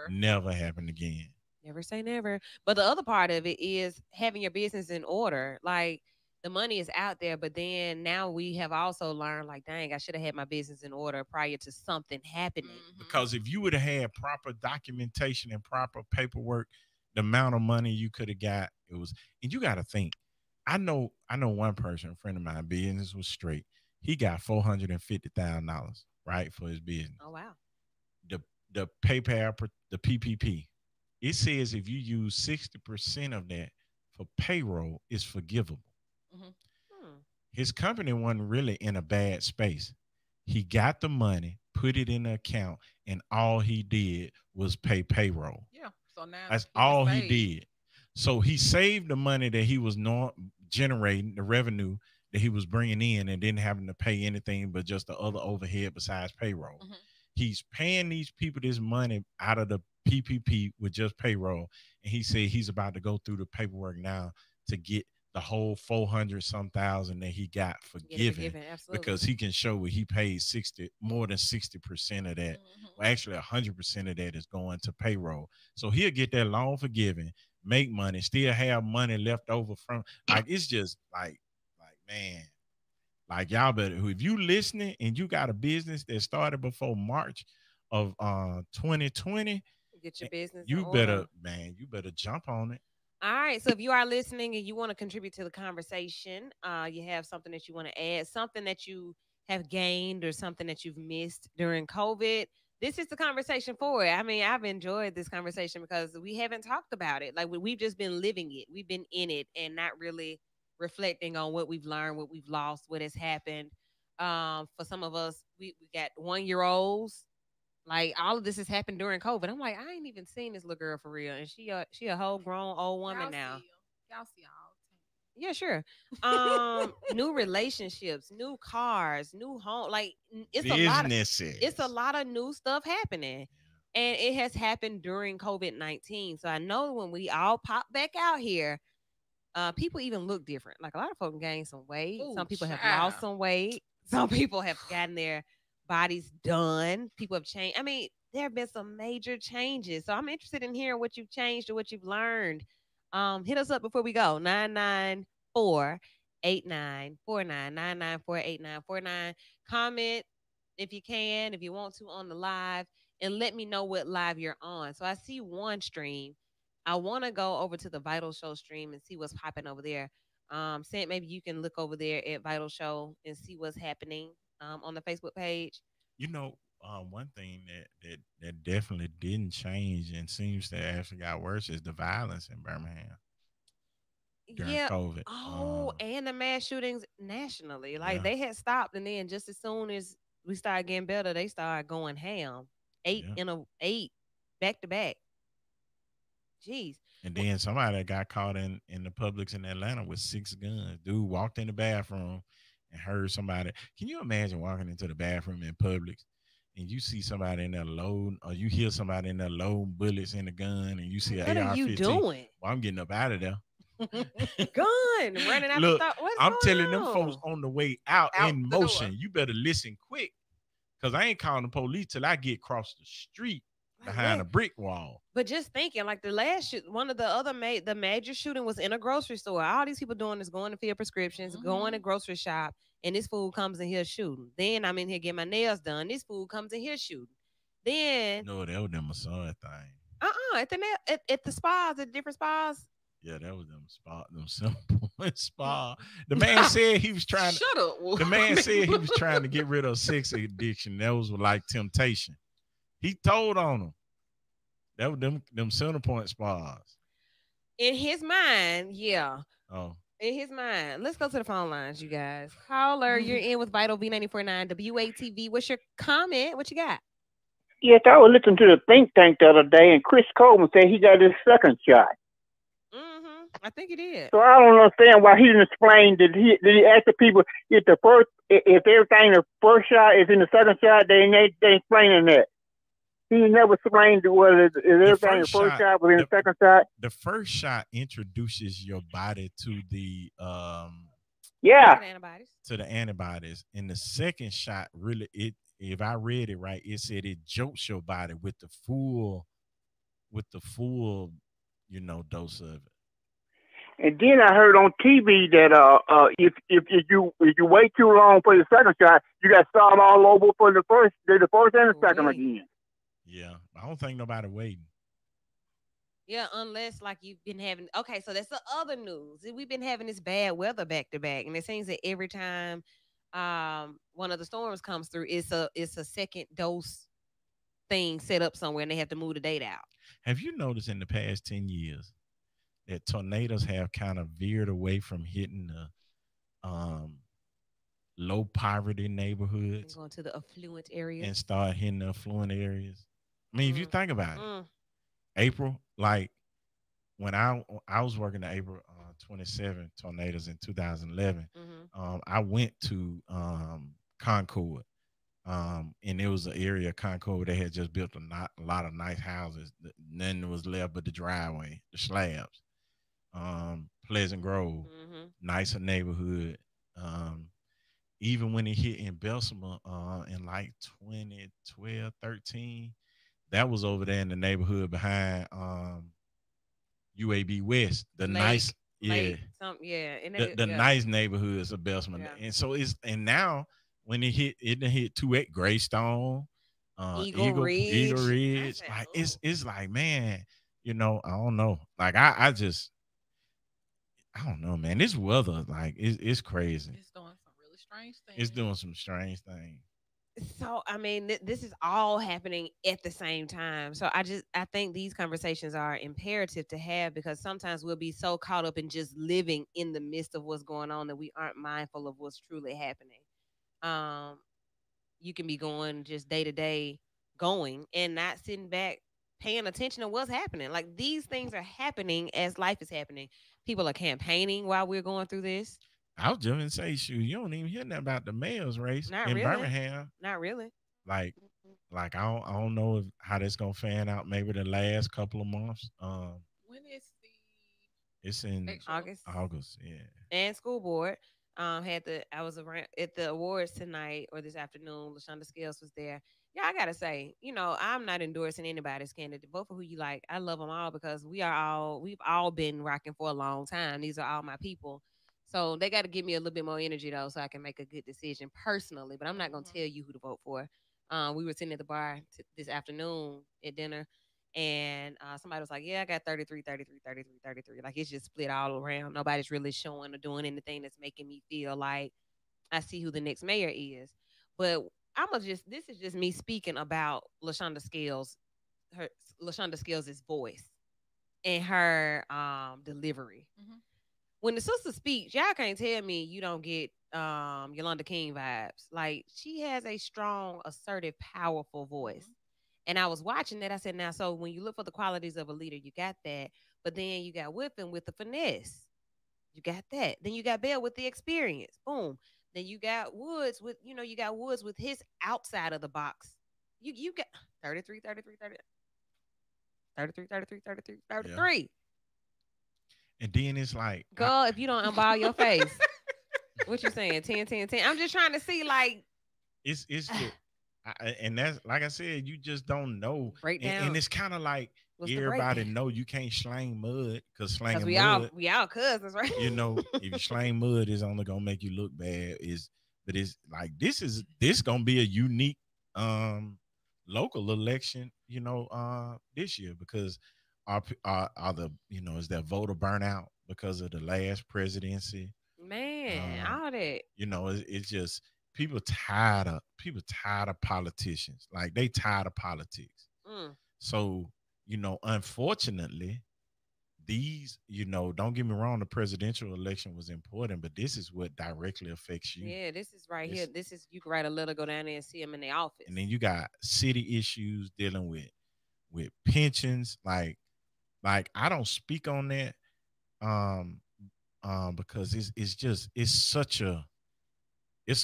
Never happen again. Never say never. But the other part of it is having your business in order. Like, the money is out there, but then now we have also learned, like, dang, I should have had my business in order prior to something happening. Because if you would have had proper documentation and proper paperwork, the amount of money you could have got, and you got to think. I know one person, a friend of mine, business was straight. He got $450,000, right, for his business. Oh wow. The PayPal, the PPP, it says if you use 60% of that for payroll, it's forgivable. his company wasn't really in a bad space. He got the money, put it in the account, and all he did was pay payroll. Yeah. So now That's he can all he save. did. So he saved the money that he was not generating, the revenue that he was bringing in, and didn't having to pay anything but just the other overhead besides payroll. Mhm. He's paying these people this money out of the PPP with just payroll, and he said he's about to go through the paperwork now to get the whole 400 some thousand that he got Get it forgiven forgiven. Absolutely. because he can show where he paid 60 more than 60% of that. Well, actually 100% of that is going to payroll. So he'll get that loan forgiven, make money, still have money left over from, like, it's just like man, like y'all better, if you listening and you got a business that started before March of 2020, Get your business in you order. better, man, you better jump on it. All right. So if you are listening and you want to contribute to the conversation, you have something that you want to add, something that you have gained or something that you've missed during COVID, this is the conversation for it. I mean, I've enjoyed this conversation because we haven't talked about it. Like we've just been living it. We've been in it and not really reflecting on what we've learned, what we've lost, what has happened. For some of us, we got 1 year olds. Like all of this has happened during COVID. I'm like, I ain't even seen this little girl for real, and she a whole grown old woman Y'all now. see 'em. Y'all see all. Yeah, sure. New relationships, new cars, new home. Like it's a lot. Businesses. It's a lot of new stuff happening, and it has happened during COVID-19. So I know when we all pop back out here, people even look different. Like a lot of folks gained some weight. Ooh, Some people have child. lost some weight. Some people have gotten their bodies done. People have changed. I mean, there have been some major changes. So I'm interested in hearing what you've changed or what you've learned. Hit us up before we go. 994-8949. 994-8949. Comment if you can, if you want to on the live, and let me know what live you're on. So I see one stream. I want to go over to the Vital Show stream and see what's popping over there. Sant, maybe you can look over there at Vital Show and see what's happening on the Facebook page. You know, one thing that definitely didn't change and seems to actually got worse is the violence in Birmingham during Yeah. COVID. Oh, and the mass shootings nationally. Like Yeah, they had stopped, and then just as soon as we started getting better, they started going ham. yeah. Eight back to back. Jeez. And Wh- then somebody that got caught in the Publix in Atlanta with 6 guns. Dude walked in the bathroom and heard somebody. Can you imagine walking into the bathroom in Publix and you see somebody in there loading, or you hear somebody in there loading bullets in the gun, and you see an What are you AR-15? doing? Well, I'm getting up out of there. Gun running out the Look, stop. What's I'm going telling them folks on? on the way out Out in the door. motion, you better listen quick, because I ain't calling the police till I get across the street Like, behind what? a brick wall. But just thinking, like the last one of the other the major shooting was in a grocery store. All these people doing is going to fill prescriptions, going to grocery shop, and this fool comes in here shooting. Then I'm in here getting my nails done. This fool comes in here shooting. Then No, that was them Masonic thing. at the at the spas, at different spas. Yeah, that was them simple spa. The man said he was trying to. Shut up. The man said he was trying to get rid of sex addiction. That was like temptation. He told on them. That was them center point spas. In his mind, yeah. Oh, In his mind. Let's go to the phone lines, you guys. Caller, you're in with Vital V949 WATV. What's your comment? What you got? Yes, I was listening to the think tank the other day, and Chris Coleman said he got his second shot. I think he did. So I don't understand why he didn't explain. Did he ask the people if everything the first shot is in the second shot? They explaining that. He never explained whether everything the first shot was in the second shot. The first shot introduces your body to the Yeah. antibodies, and the second shot really, it, if I read it right, it said it jolts your body with the full dose of it. And then I heard on TV that if you wait too long for the second shot, you got to start all over for the first and the second again. Yeah, I don't think nobody waiting. Yeah, unless like you've been having. Okay, so that's the other news. We've been having this bad weather back to back, and it seems that every time one of the storms comes through, it's a second dose thing set up somewhere, and they have to move the date out. Have you noticed in the past 10 years that tornadoes have kind of veered away from hitting the low poverty And neighborhoods going to the affluent areas. and start hitting the affluent areas. I mean, if you think about it, Mm. April, like when I was working the April 27 tornadoes in 2011, I went to Concord, and it was an area of Concord where they had just built a lot of nice houses. Nothing was left but the driveway, the slabs. Pleasant Grove, nicer neighborhood. Even when it hit in Bessemer in like 2012, 13, that was over there in the neighborhood behind UAB West, the Lake, nice, Lake, yeah, and the nice neighborhoods of Bessemer. And so and now when it done hit 2 Greystone, Eagle Ridge, like it's like, man, I don't know. Like I don't know, man. This weather, like, it's crazy. It's doing some really strange things. It's doing some strange things. So I mean, this is all happening at the same time. So I think these conversations are imperative to have, because sometimes we'll be so caught up in just living in the midst of what's going on that we aren't mindful of what's truly happening. You can be going just day to day, going and not sitting back paying attention to what's happening. Like, these things are happening as life is happening. People are campaigning while we're going through this. I was just gonna say, shoot, you don't even hear nothing about the mayor's race in Birmingham. Not really. Like I don't know how that's gonna fan out. Maybe the last couple of months. When is it's in August. August, yeah. And school board I was around at the awards tonight or this afternoon. LaShonda Scales was there. Yeah, I gotta say, I'm not endorsing anybody's candidate. Vote for who you like. I love them all because we've all been rocking for a long time. These are all my people. So they got to give me a little bit more energy though, so I can make a good decision personally. But I'm not gonna tell you who to vote for. We were sitting at the bar this afternoon at dinner, and somebody was like, yeah, I got 33, 33, 33, 33. Like, it's just split all around. Nobody's really showing or doing anything that's making me feel like I see who the next mayor is. But this is just me speaking about LaShonda Scales, LaShonda Scales' voice and her delivery. When the sister speaks, y'all can't tell me you don't get Yolanda King vibes. Like, she has a strong, assertive, powerful voice. And I was watching that. I said, now, so when you look for the qualities of a leader, you got that. But then you got Whiffen with the finesse. You got that. Then you got Bell with the experience. Boom. Then you got Woods with, his outside of the box. You got 33, 33, 30, 33, 33, 33, 33. Yeah. And then it's like, girl, if you don't unball your face, what you saying? 10, 10, 10. I'm just trying to see, like, it's just, and that's, like I said, you just don't know. Breakdown. And it's kind of like, everybody know you can't slang mud, because slanging we mud, we all cousins, right? If you slang mud, it's only gonna make you look bad. But it's like, this gonna be a unique local election, this year, because are the is that voter burnout because of the last presidency? Man, all that. It's just people tired of politicians. Like, they tired of politics. So, unfortunately, these, don't get me wrong, the presidential election was important, but this is what directly affects you. Yeah, this is here. This is, you can write a letter, go down there and see them in the office. And then you got city issues dealing with pensions. Like I don't speak on that because it's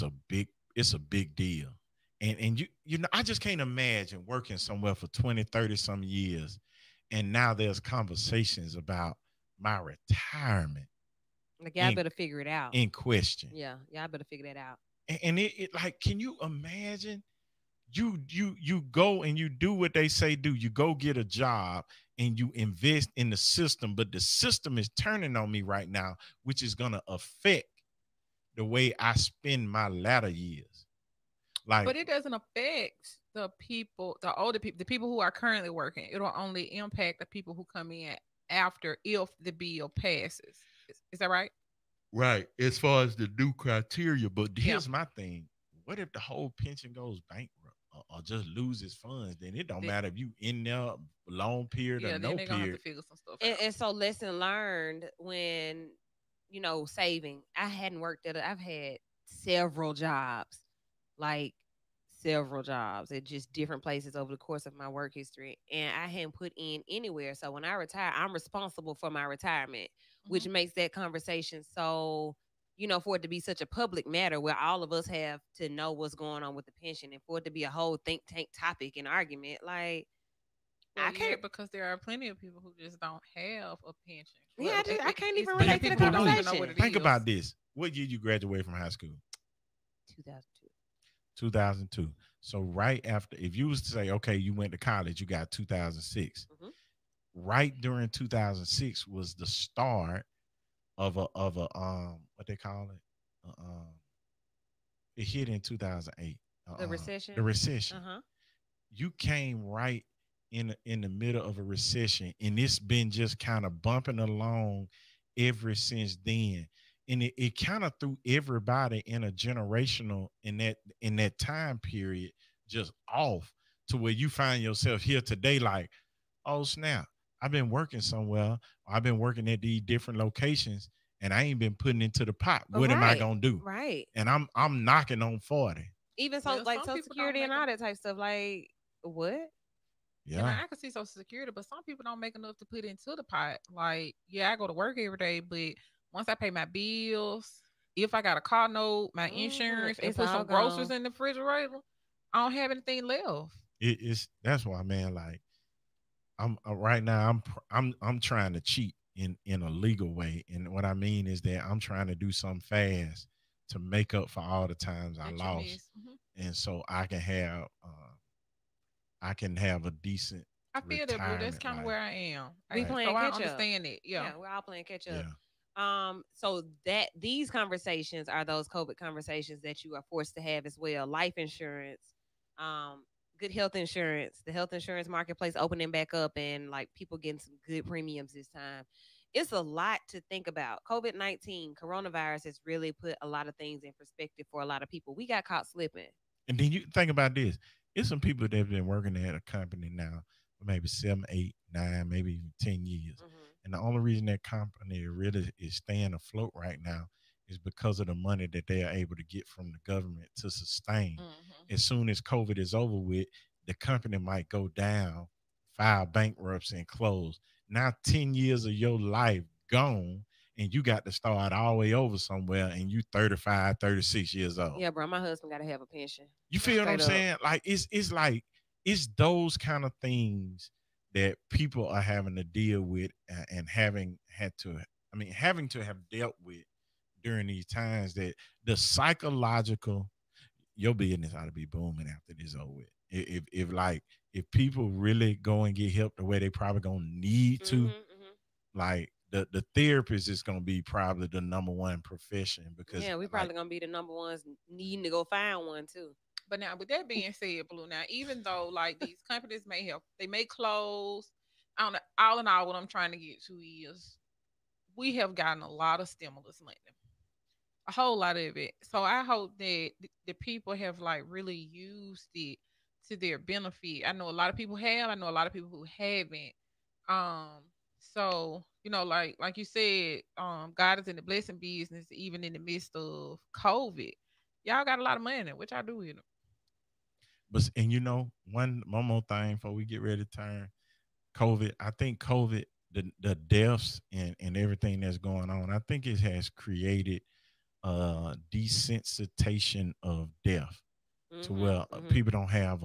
a big deal. And I just can't imagine working somewhere for 20, 30 some years, and now there's conversations about my retirement. Like, y'all better figure it out. In question. Yeah, y'all better figure that out. And it like, can you imagine? You go and you do what they say do. You go get a job and you invest in the system, but the system is turning on me right now, which is gonna affect the way I spend my latter years. Like, but it doesn't affect the people, the older people, the people who are currently working. It'll only impact the people who come in after, if the bill passes. Is that right? Right. As far as the new criteria. But here's my thing. What if the whole pension goes bankrupt or just loses funds? Then it don't matter if you in there long period or no period. Have to figure some stuff out. And so, lesson learned when, saving. I hadn't worked I've had several jobs, like several jobs at just different places over the course of my work history. And I hadn't put in anywhere. So when I retire, I'm responsible for my retirement, Hmm. which makes that conversation so, for it to be such a public matter where all of us have to know what's going on with the pension and for it to be a whole think tank topic and argument. Like, Well, I yeah, can't, because there are plenty of people who just don't have a pension. yeah, Well, I can't it's even many relate to the people who don't even know conversation. what it Think is. about this. What year you graduated from high school? 2002. 2002. So right after, if you was to say, okay, you went to college, you got 2006. Mhm. Right during 2006 was the start of a what they call it. It hit in 2008. The The recession. recession. Uh huh. You came right in the middle of a recession, and it's been just kind of bumping along ever since then. And it kind of threw everybody in a generational in that time period just off to where you find yourself here today like, oh snap, I've been working somewhere, I've been working at these different locations, and I ain't been putting into the pot. What am I Right. gonna do? Right. And I'm knocking on 40. Even so, Well, like some Social people don't Security and make all them. that type stuff. Like, what? And Yeah. I can see Social Security, but some people don't make enough to put into the pot. Like, yeah, I go to work every day, but once I pay my bills, if I got a car note, my insurance, and It's put all some groceries gone. in the refrigerator, I don't have anything left. It's that's why, man. Like I'm right now. I'm trying to cheat in a legal way, and what I mean is that I'm trying to do something fast to make up for all the times I That you lost, miss. Hmm. and so I can have a decent I feel that, Blue. That's retirement kind of life. where I am. We Right. So playing I catch up. understand it. Yeah. Yeah, we're all playing catch up. Yeah. So that these conversations are those COVID conversations that you are forced to have as well. Life insurance, um, good health insurance, the health insurance marketplace opening back up, and like people getting some good premiums this time. It's a lot to think about. COVID-19, coronavirus has really put a lot of things in perspective for a lot of people. We got caught slipping. And then you think about this. It's some people that have been working at a company now for maybe 7, 8, 9, maybe even 10 years. Hmm. And the only reason that company really is staying afloat right now is because of the money that they are able to get from the government to sustain. Hmm. As soon as COVID is over with, the company might go down, file bankruptcy, and close. Now, 10 years of your life gone, and you got to start all the way over somewhere, and you 35, 36 years old. Yeah, bro, my husband got to have a pension. You feel what I'm Straight up. saying? Like it's like it's those kind of things that people are having to deal with and having had to having to have dealt with during these times that the psychological your business ought to be booming after this over with. If people really go and get help the way they probably gonna need to, Hmm. like the therapist is gonna be probably the number one profession because Yeah, we like probably gonna be the number ones needing to go find one too. But now, with that being said, Blue, now even though like these companies may have, they may close. I don't know. All in all, what I'm trying to get to is we have gotten a lot of stimulus money, a whole lot of it. So I hope that the people have like really used it to their benefit. I know a lot of people have. I know a lot of people who haven't. Um, so like you said, God is in the blessing business, even in the midst of COVID. Y'all got a lot of money. What y'all do with it? but and one more thing before we get ready to turn COVID. I think COVID, the deaths and everything that's going on, I think it has created a desensitization of death to Hmm. where Hmm. people don't have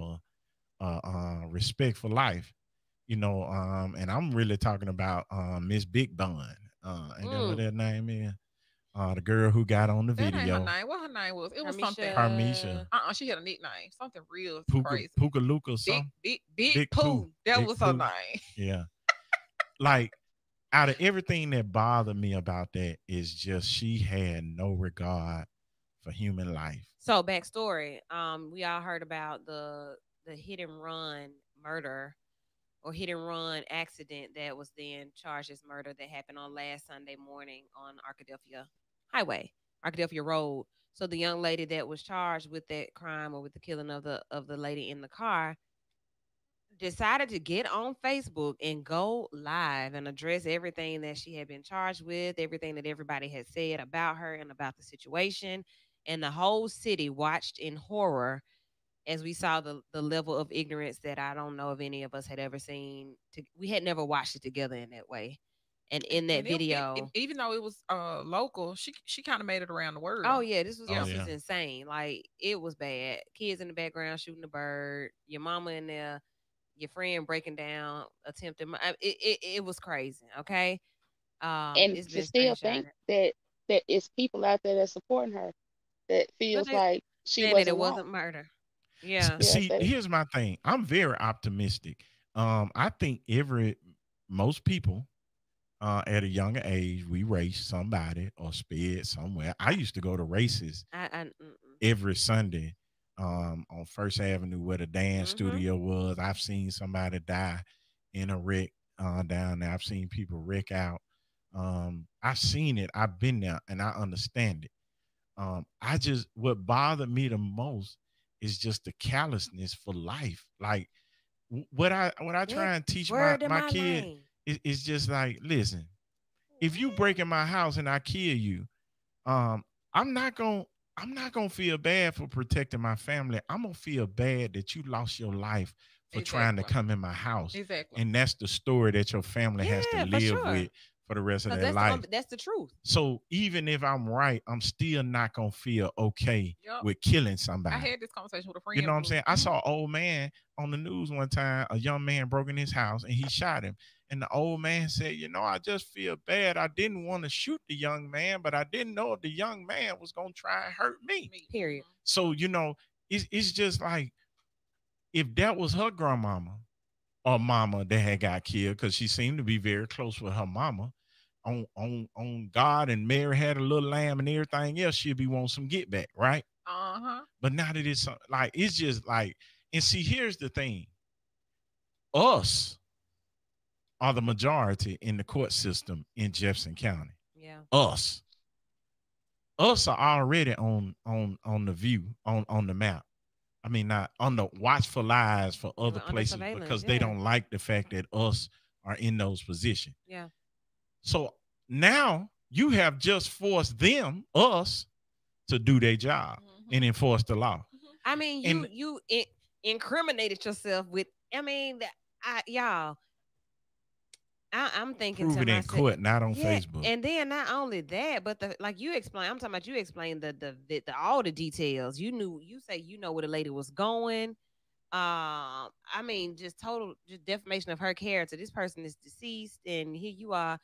respect for life. And I'm really talking about Miss Big Bun. Ain't that what Mm. that name is? The girl who got on the That ain't her video, name. What her name was? It was something. Harmisha Harmisha. She had a nickname. Something real Puka crazy. Puka Luka, Big, some big, big Big Pooh, poo. That Big was her Pooh. name. Yeah, like out of everything that bothered me about that is just she had no regard for human life. So backstory. We all heard about the hit and run murder or hit and run accident that was then charged as murder that happened on last Sunday morning on Arkadelphia Highway, Arkadelphia Road. So the young lady that was charged with that crime or with the killing of the lady in the car decided to get on Facebook and go live and address everything that she had been charged with, everything that everybody had said about her and about the situation. and the whole city watched in horror as we saw the level of ignorance that I don't know if any of us had ever seen. We had never watched it together in that way. And in that And video, even though it was local, she kind of made it around the oh world. yeah, this was Oh this Yeah. was yeah. insane. Like it was bad. Kids in the background shooting a bird, your mama in there, your friend breaking down, attempting. It was crazy. Okay, And it's to been still think screenshotted, that it's people out there that's supporting her that but feels they like she saying that wasn't it wasn't wrong. murder. Yeah, Yes, See, here's my thing. I'm very optimistic. I think most people at a younger age, we race somebody or sped somewhere. I used to go to races every Sunday on First Avenue where the dance studio was. I've seen somebody die in a wreck down there. I've seen people wreck out. I've seen it. I've been there and I understand it. I just what bothered me the most is just the callousness for life. Like what I try and teach my word in my my kid lane. is just like, listen, if you break in my house and I kill you, um, I'm not gonna I'm not gonna feel bad for protecting my family. I'm gonna feel bad that you lost your life for trying to Exactly. come in my house. Exactly. And that's the story that your family has to Yeah, for live sure. with for the rest of Because their life. that's the truth. So even if I'm right, I'm still not gonna feel okay Yep. with killing I somebody. had this conversation with a You friend, know what I'm Blue. saying? I saw an old man on the news one time, a young man broke in his house and he shot him. And the old man said, I just feel bad. I didn't want to shoot the young man, but I didn't know if the young man was going to try and hurt me. Me. Period. So, it's just like if that was her grandmama or mama that had got killed, because she seemed to be very close with her mama, on God and Mary had a little lamb and everything else, she'd be wanting some get back, right? Uh-huh. But now that it's just like, and see, here's the thing. Us are the majority in the court system in Jefferson County. Yeah. Us. Us are already on the view, on the map. I mean, not on the watchful eyes for other We're under places surveillance, because they yeah. don't like the fact that us are in those positions. Yeah. So now you have just forced us, to do their job and enforce the law. I mean, you incriminated yourself with. I mean, y'all. I'm thinking Prove to it in myself, court, not on yeah, Facebook. and then not only that, but like you explained, I'm talking about you explained the all the details. You say you know where the lady was going. I mean, just total just defamation of her character. This person is deceased, and here you are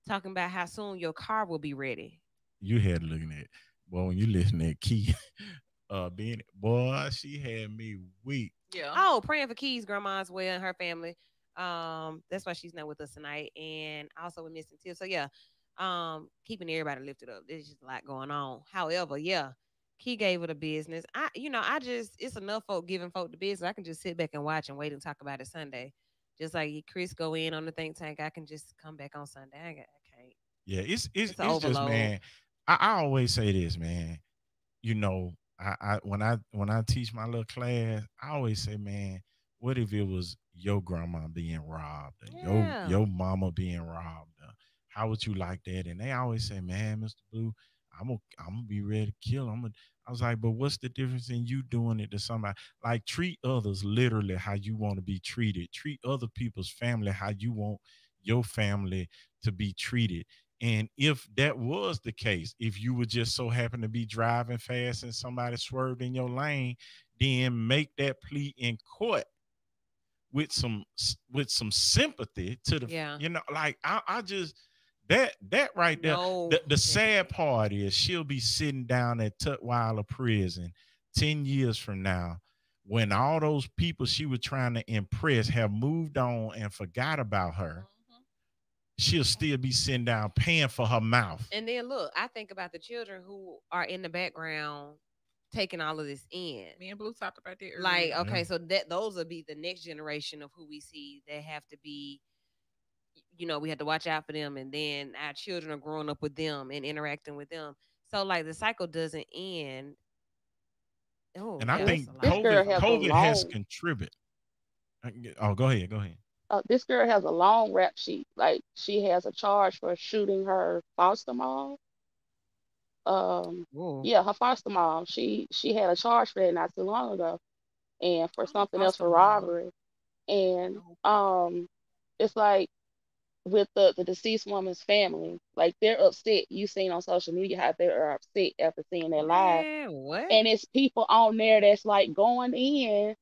talking about how soon your car will be ready. You had looking at, boy, when you listen to Key, being boy, she had me weak. Yeah. Oh, praying for Key's grandma as well and her family. That's why she's not with us tonight, and also we're missing Tiff. So yeah, keeping everybody lifted up. There's just a lot going on. However, yeah, Key gave her the business. I just it's enough folk giving folk the business. I can just sit back and watch and wait and talk about it Sunday. Just like Chris go in on the think tank, I can just come back on Sunday. I can't. Yeah, it's just, overload. man. I always say this, man. When I teach my little class, I always say, man, what if it was your grandma being robbed, or Yeah. your mama being robbed? How would you like that? And they always say, man, Mr. Blue, I'm gonna be ready to kill him. I was like, but what's the difference in you doing it to somebody? Like, treat others literally how you want to be treated. Treat other people's family how you want your family to be treated. And if that was the case, if you would just so happen to be driving fast and somebody swerved in your lane, then make that plea in court with some sympathy to the, Yeah. like I just that right there. No. The sad part is she'll be sitting down at Tutwiler prison 10 years from now, when all those people she was trying to impress have moved on and forgot about her. She'll still be sitting down paying for her mouth. And then look, I think about the children who are in the background taking all of this in. Me and Blue talked about that earlier. Like, okay, Yeah. so those will be the next generation of who we see that have to be, we have to watch out for them, and then our children are growing up with them and interacting with them. So like the cycle doesn't end. Oh, And I yeah, think that's a lot. This girl has a COVID has long contributed. Oh, go ahead. this girl has a long rap sheet. Like she has a charge for shooting her foster mom. Whoa. Yeah, her foster mom. She had a charge for that not too long ago, and for Oh, something else foster for mom. robbery. And Okay. it's like with the deceased woman's family, like they're upset. You seen on social media how they are upset after seeing that live, Man, what? and it's people on there that's like going in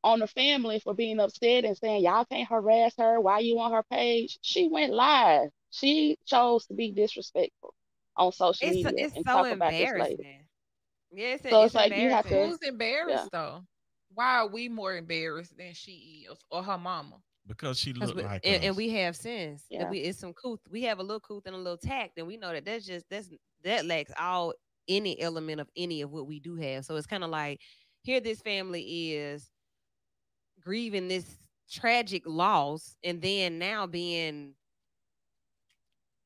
on the family for being upset and saying y'all can't harass her. Why you on her page? She went live. She chose to be disrespectful on social media It's and so talk about this lady. embarrassing. Yeah, So it's it's like you have to, embarrassing. Who's yeah. embarrassed though? Why are we more embarrassed than she is or her mama? because she Cause looked like and us. we have sense that Yeah. we it's some couth. We have a little couth and a little tact, and we know that that lacks all any element of any of what we do have. So it's kind of like here this family is grieving this tragic loss, and then now being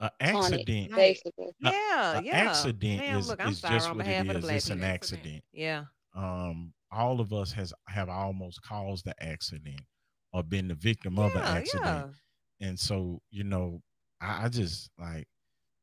An On it, accident, like, basically. yeah, an yeah, accident ma'am. Look, I'm is sorry just on what it behalf of the is. black It's an people. Accident. accident. Yeah, All of us has have almost caused the accident or been the victim of an yeah, accident. yeah. And so, I just like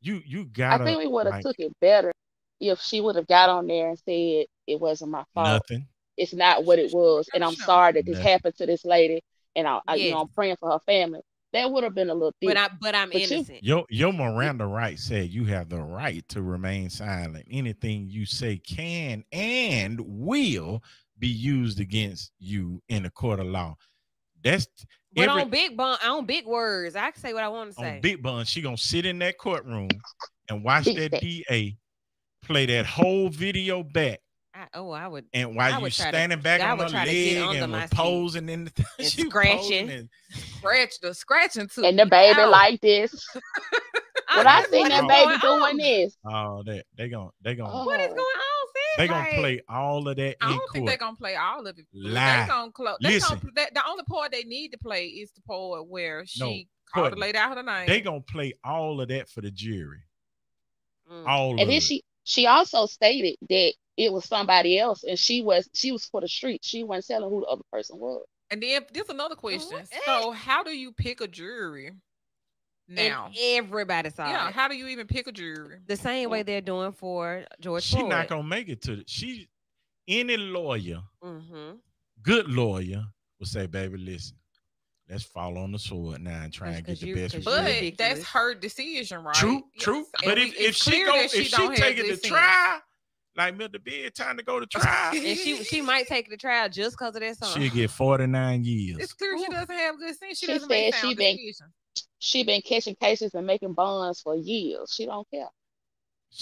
you I gotta think we would have like took it better if she would have got on there and said it wasn't my fault. nothing, It's not what it She would was, and have I'm shown. sorry that this nothing. happened to this lady. And Yes, I'm praying for her family. That would have been a little different. but I'm But you, innocent. Your You Miranda right said you have the right to remain silent. Anything you say can and will be used against you in a court of law. That's but every on big words, I can say what I want to on say. Big Bun. She gonna sit in that courtroom and watch big that stacks. DA play that whole video back. I And while I you would try to standing back I on would her try to get leg under and my was seat posing in and she was posing scratching. and Scratching took And the me baby out. like this. When I That's oh seen what is that oh going baby doing on. this, that they gonna What is oh, going on, sis? they gonna Like, play all of that I in don't think they're court. gonna play all of it. Blue. They Lie. gonna close. They gonna. Listen, The only part they need to play is the part where no, she called the Courtney. lady out her They name. gonna play all of that for the jury. mm, All and then of it. she also stated that it was somebody else, and she was for the street. She wasn't telling who the other person was. And then there's another question. what? So how do you pick a jury And now? everybody saw Yeah, it how do you even pick a jury? the same way Yeah. they're doing for George She not Floyd. gonna make it to she any lawyer, Mm-hmm. good lawyer, will say, baby, listen, let's fall on the sword now and try and get the best Cause you're But result. ridiculous. that's her decision, right? True, Yes. true. And But if it's she clear go that if she don't have take it good to sense. trial, like Mr. Big time to go to trial, And she might take the trial just because of that song. she'll get 49 It's years. clear she Ooh. doesn't have good sense. She She doesn't make said she sound been decisions. she been catching cases and making bonds for years. She don't care.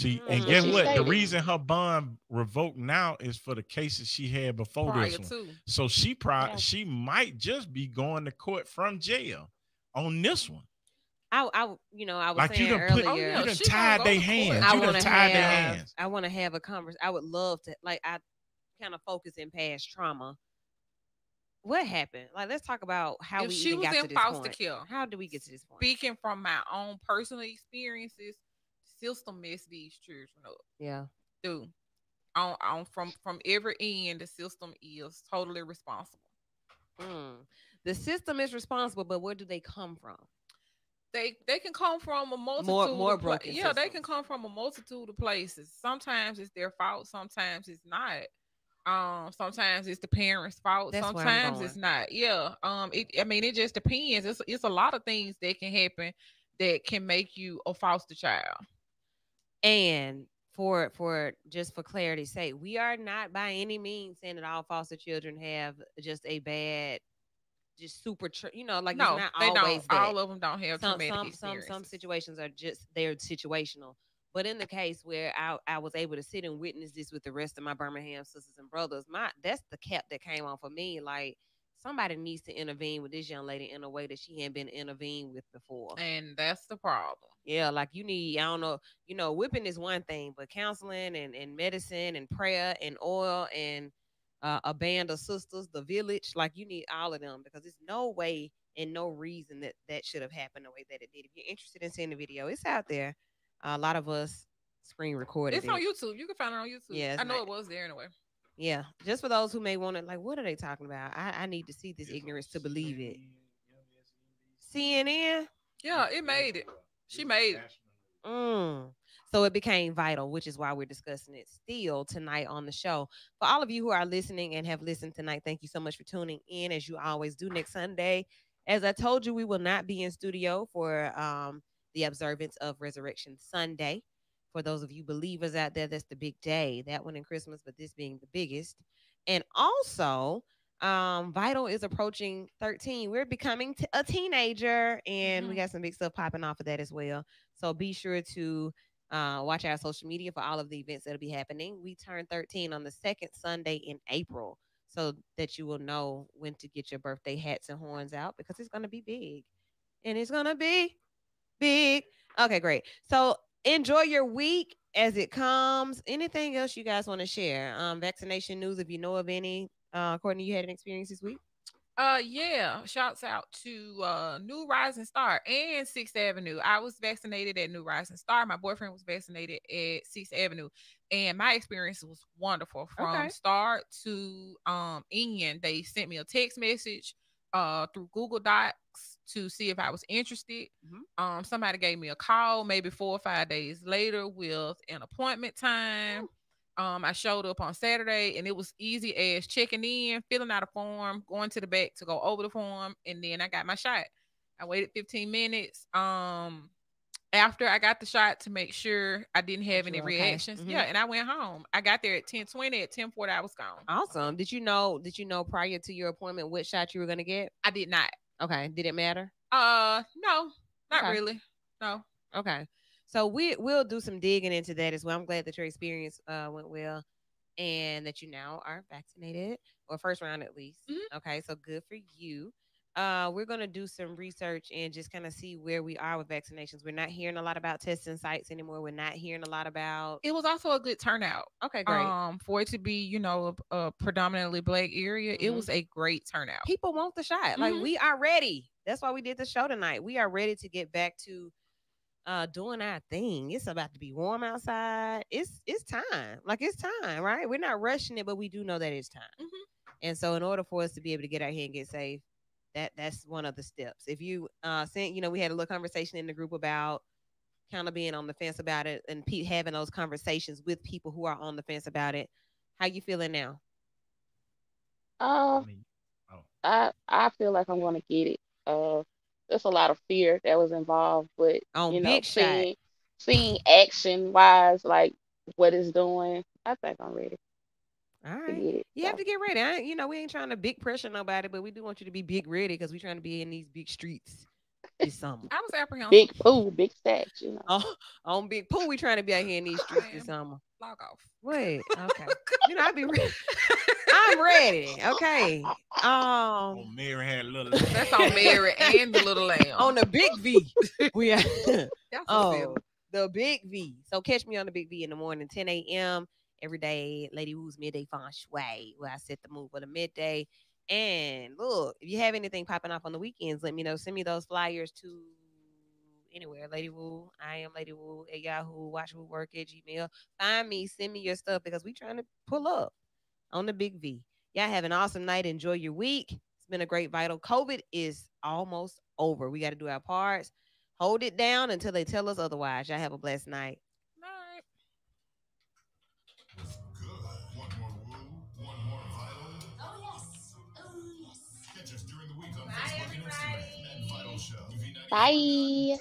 And That's what guess she what? The stated. reason her bond revoked now is for the cases she had before Prior this one. to. So Yeah. she might just be going to court from jail on this one. I was Like saying you done put, Oh, earlier. yeah, you done she gonna tied go their to court. hands. I You done want to tied their have hands. I want to have a conversation. I would love to like I kind of focus in past trauma. What happened? Like let's talk about how If we she even was got in to this foster point. care, How do we get to this point? speaking from my own personal experiences, system messed these children up. Yeah. Do on from every end, the system is totally responsible. Mm. The system is responsible, but where do they come from? They can come from a multitude More of broken yeah, they systems. can come from a multitude of places. Sometimes it's their fault, sometimes it's not. Sometimes it's the parents' fault, That's where I'm sometimes going. it's not. Yeah. I mean it just depends. It's a lot of things that can happen that can make you a foster child. And for just for clarity's sake, we are not by any means saying that all foster children have just a bad, just super, like it's No, not they don't. always that. All of them don't have traumatic Some experiences. situations are just they're situational. But in the case where I was able to sit and witness this with the rest of my Birmingham sisters and brothers, that's the cap that came on for me. Like somebody needs to intervene with this young lady in a way that she hadn't been intervened with before. And that's the problem. Yeah, like you need, I don't know, whipping is one thing, but counseling and medicine and prayer and oil and a band of sisters, the village, like you need all of them because there's no way and no reason that that should have happened the way that it did. If you're interested in seeing the video, it's out there. A lot of us screen recorded It's it. on YouTube. You can find it on YouTube. Yeah, I know it was there anyway. Yeah, just for those who may want to, like, what are they talking about? I need to see this ignorance to believe it. CNN? Yeah, it made it. She made it. Mm. So it became vital, which is why we're discussing it still tonight on the show. For all of you who are listening and have listened tonight, thank you so much for tuning in, as you always do next Sunday. As I told you, we will not be in studio for the observance of Resurrection Sunday. For those of you believers out there, that's the big day. That one in Christmas, but this being the biggest. And also, Vital is approaching 13. We're becoming a teenager, and we got some big stuff popping off of that as well. So be sure to watch our social media for all of the events that'll be happening. We turn 13 on the second Sunday in April, so that you will know when to get your birthday hats and horns out, because it's going to be big. And it's going to be big. Okay, great. So enjoy your week as it comes. Anything else you guys want to share? Vaccination news, if you know of any. Courtney, you had an experience this week? Yeah. Shouts out to New Rising Star and Sixth Avenue. I was vaccinated at New Rising Star. My boyfriend was vaccinated at Sixth Avenue. And my experience was wonderful from start to end. They sent me a text message through Google Docs to see if I was interested. Somebody gave me a call maybe 4 or 5 days later with an appointment time. I showed up on Saturday, and it was easy as checking in, filling out a form, going to the back to go over the form, and then I got my shot. I waited 15 minutes after I got the shot to make sure I didn't have any reactions. Yeah, and I went home. I got there at 10:20. At 10:40, I was gone. Awesome. Did you know prior to your appointment what shot you were going to get? I did not. Okay. Did it matter? No, not really. No. Okay. So we'll do some digging into that as well. I'm glad that your experience went well and that you now are vaccinated, or first round at least. Okay, so good for you. We're going to do some research and just kind of see where we are with vaccinations. We're not hearing a lot about testing sites anymore. We're not hearing a lot about. It was also a good turnout. Okay, great. For it to be, a predominantly Black area, it was a great turnout. People want the shot. Like, we are ready. That's why we did the show tonight. We are ready to get back to doing our thing. It's about to be warm outside. It's time. Like, it's time, right? We're not rushing it, but we do know that it's time. And so in order for us to be able to get out here and get safe, that's one of the steps. If you we had a little conversation in the group about kind of being on the fence about it, and having those conversations with people who are on the fence about it. How you feeling now? I feel like I'm gonna get it. There's a lot of fear that was involved, but seeing action wise, like what it's doing, I think I'm ready. All right. You have to get ready. We ain't trying to big pressure nobody, but we do want you to be big ready, because we're trying to be in these big streets this summer. I was apprehensive. Big pool, big stacks, on big pool, we trying to be out here in these streets this summer. Log off. Wait, okay. I'll be ready. I'm ready. Okay. Mary had a little. That's on Mary and the little lamb. On the big V. We are. The big V. So catch me on the big V in the morning, 10 a.m. every day. Lady Wu's Midday Feng Shui, where I set the mood for the midday. And look, if you have anything popping off on the weekends, let me know. Send me those flyers to anywhere. Lady Wu. I am Lady Wu at Yahoo. Watch Wu work at Gmail. Find me. Send me your stuff, because we trying to pull up on the big V. Y'all have an awesome night. Enjoy your week. It's been a great Vital. COVID is almost over. We got to do our parts. Hold it down until they tell us otherwise. Y'all have a blessed night. Night. Was good. Want more Woo? Want more Vital? Oh yes. Catch us during the week on Facebook and Instagram at Vital Show. Bye.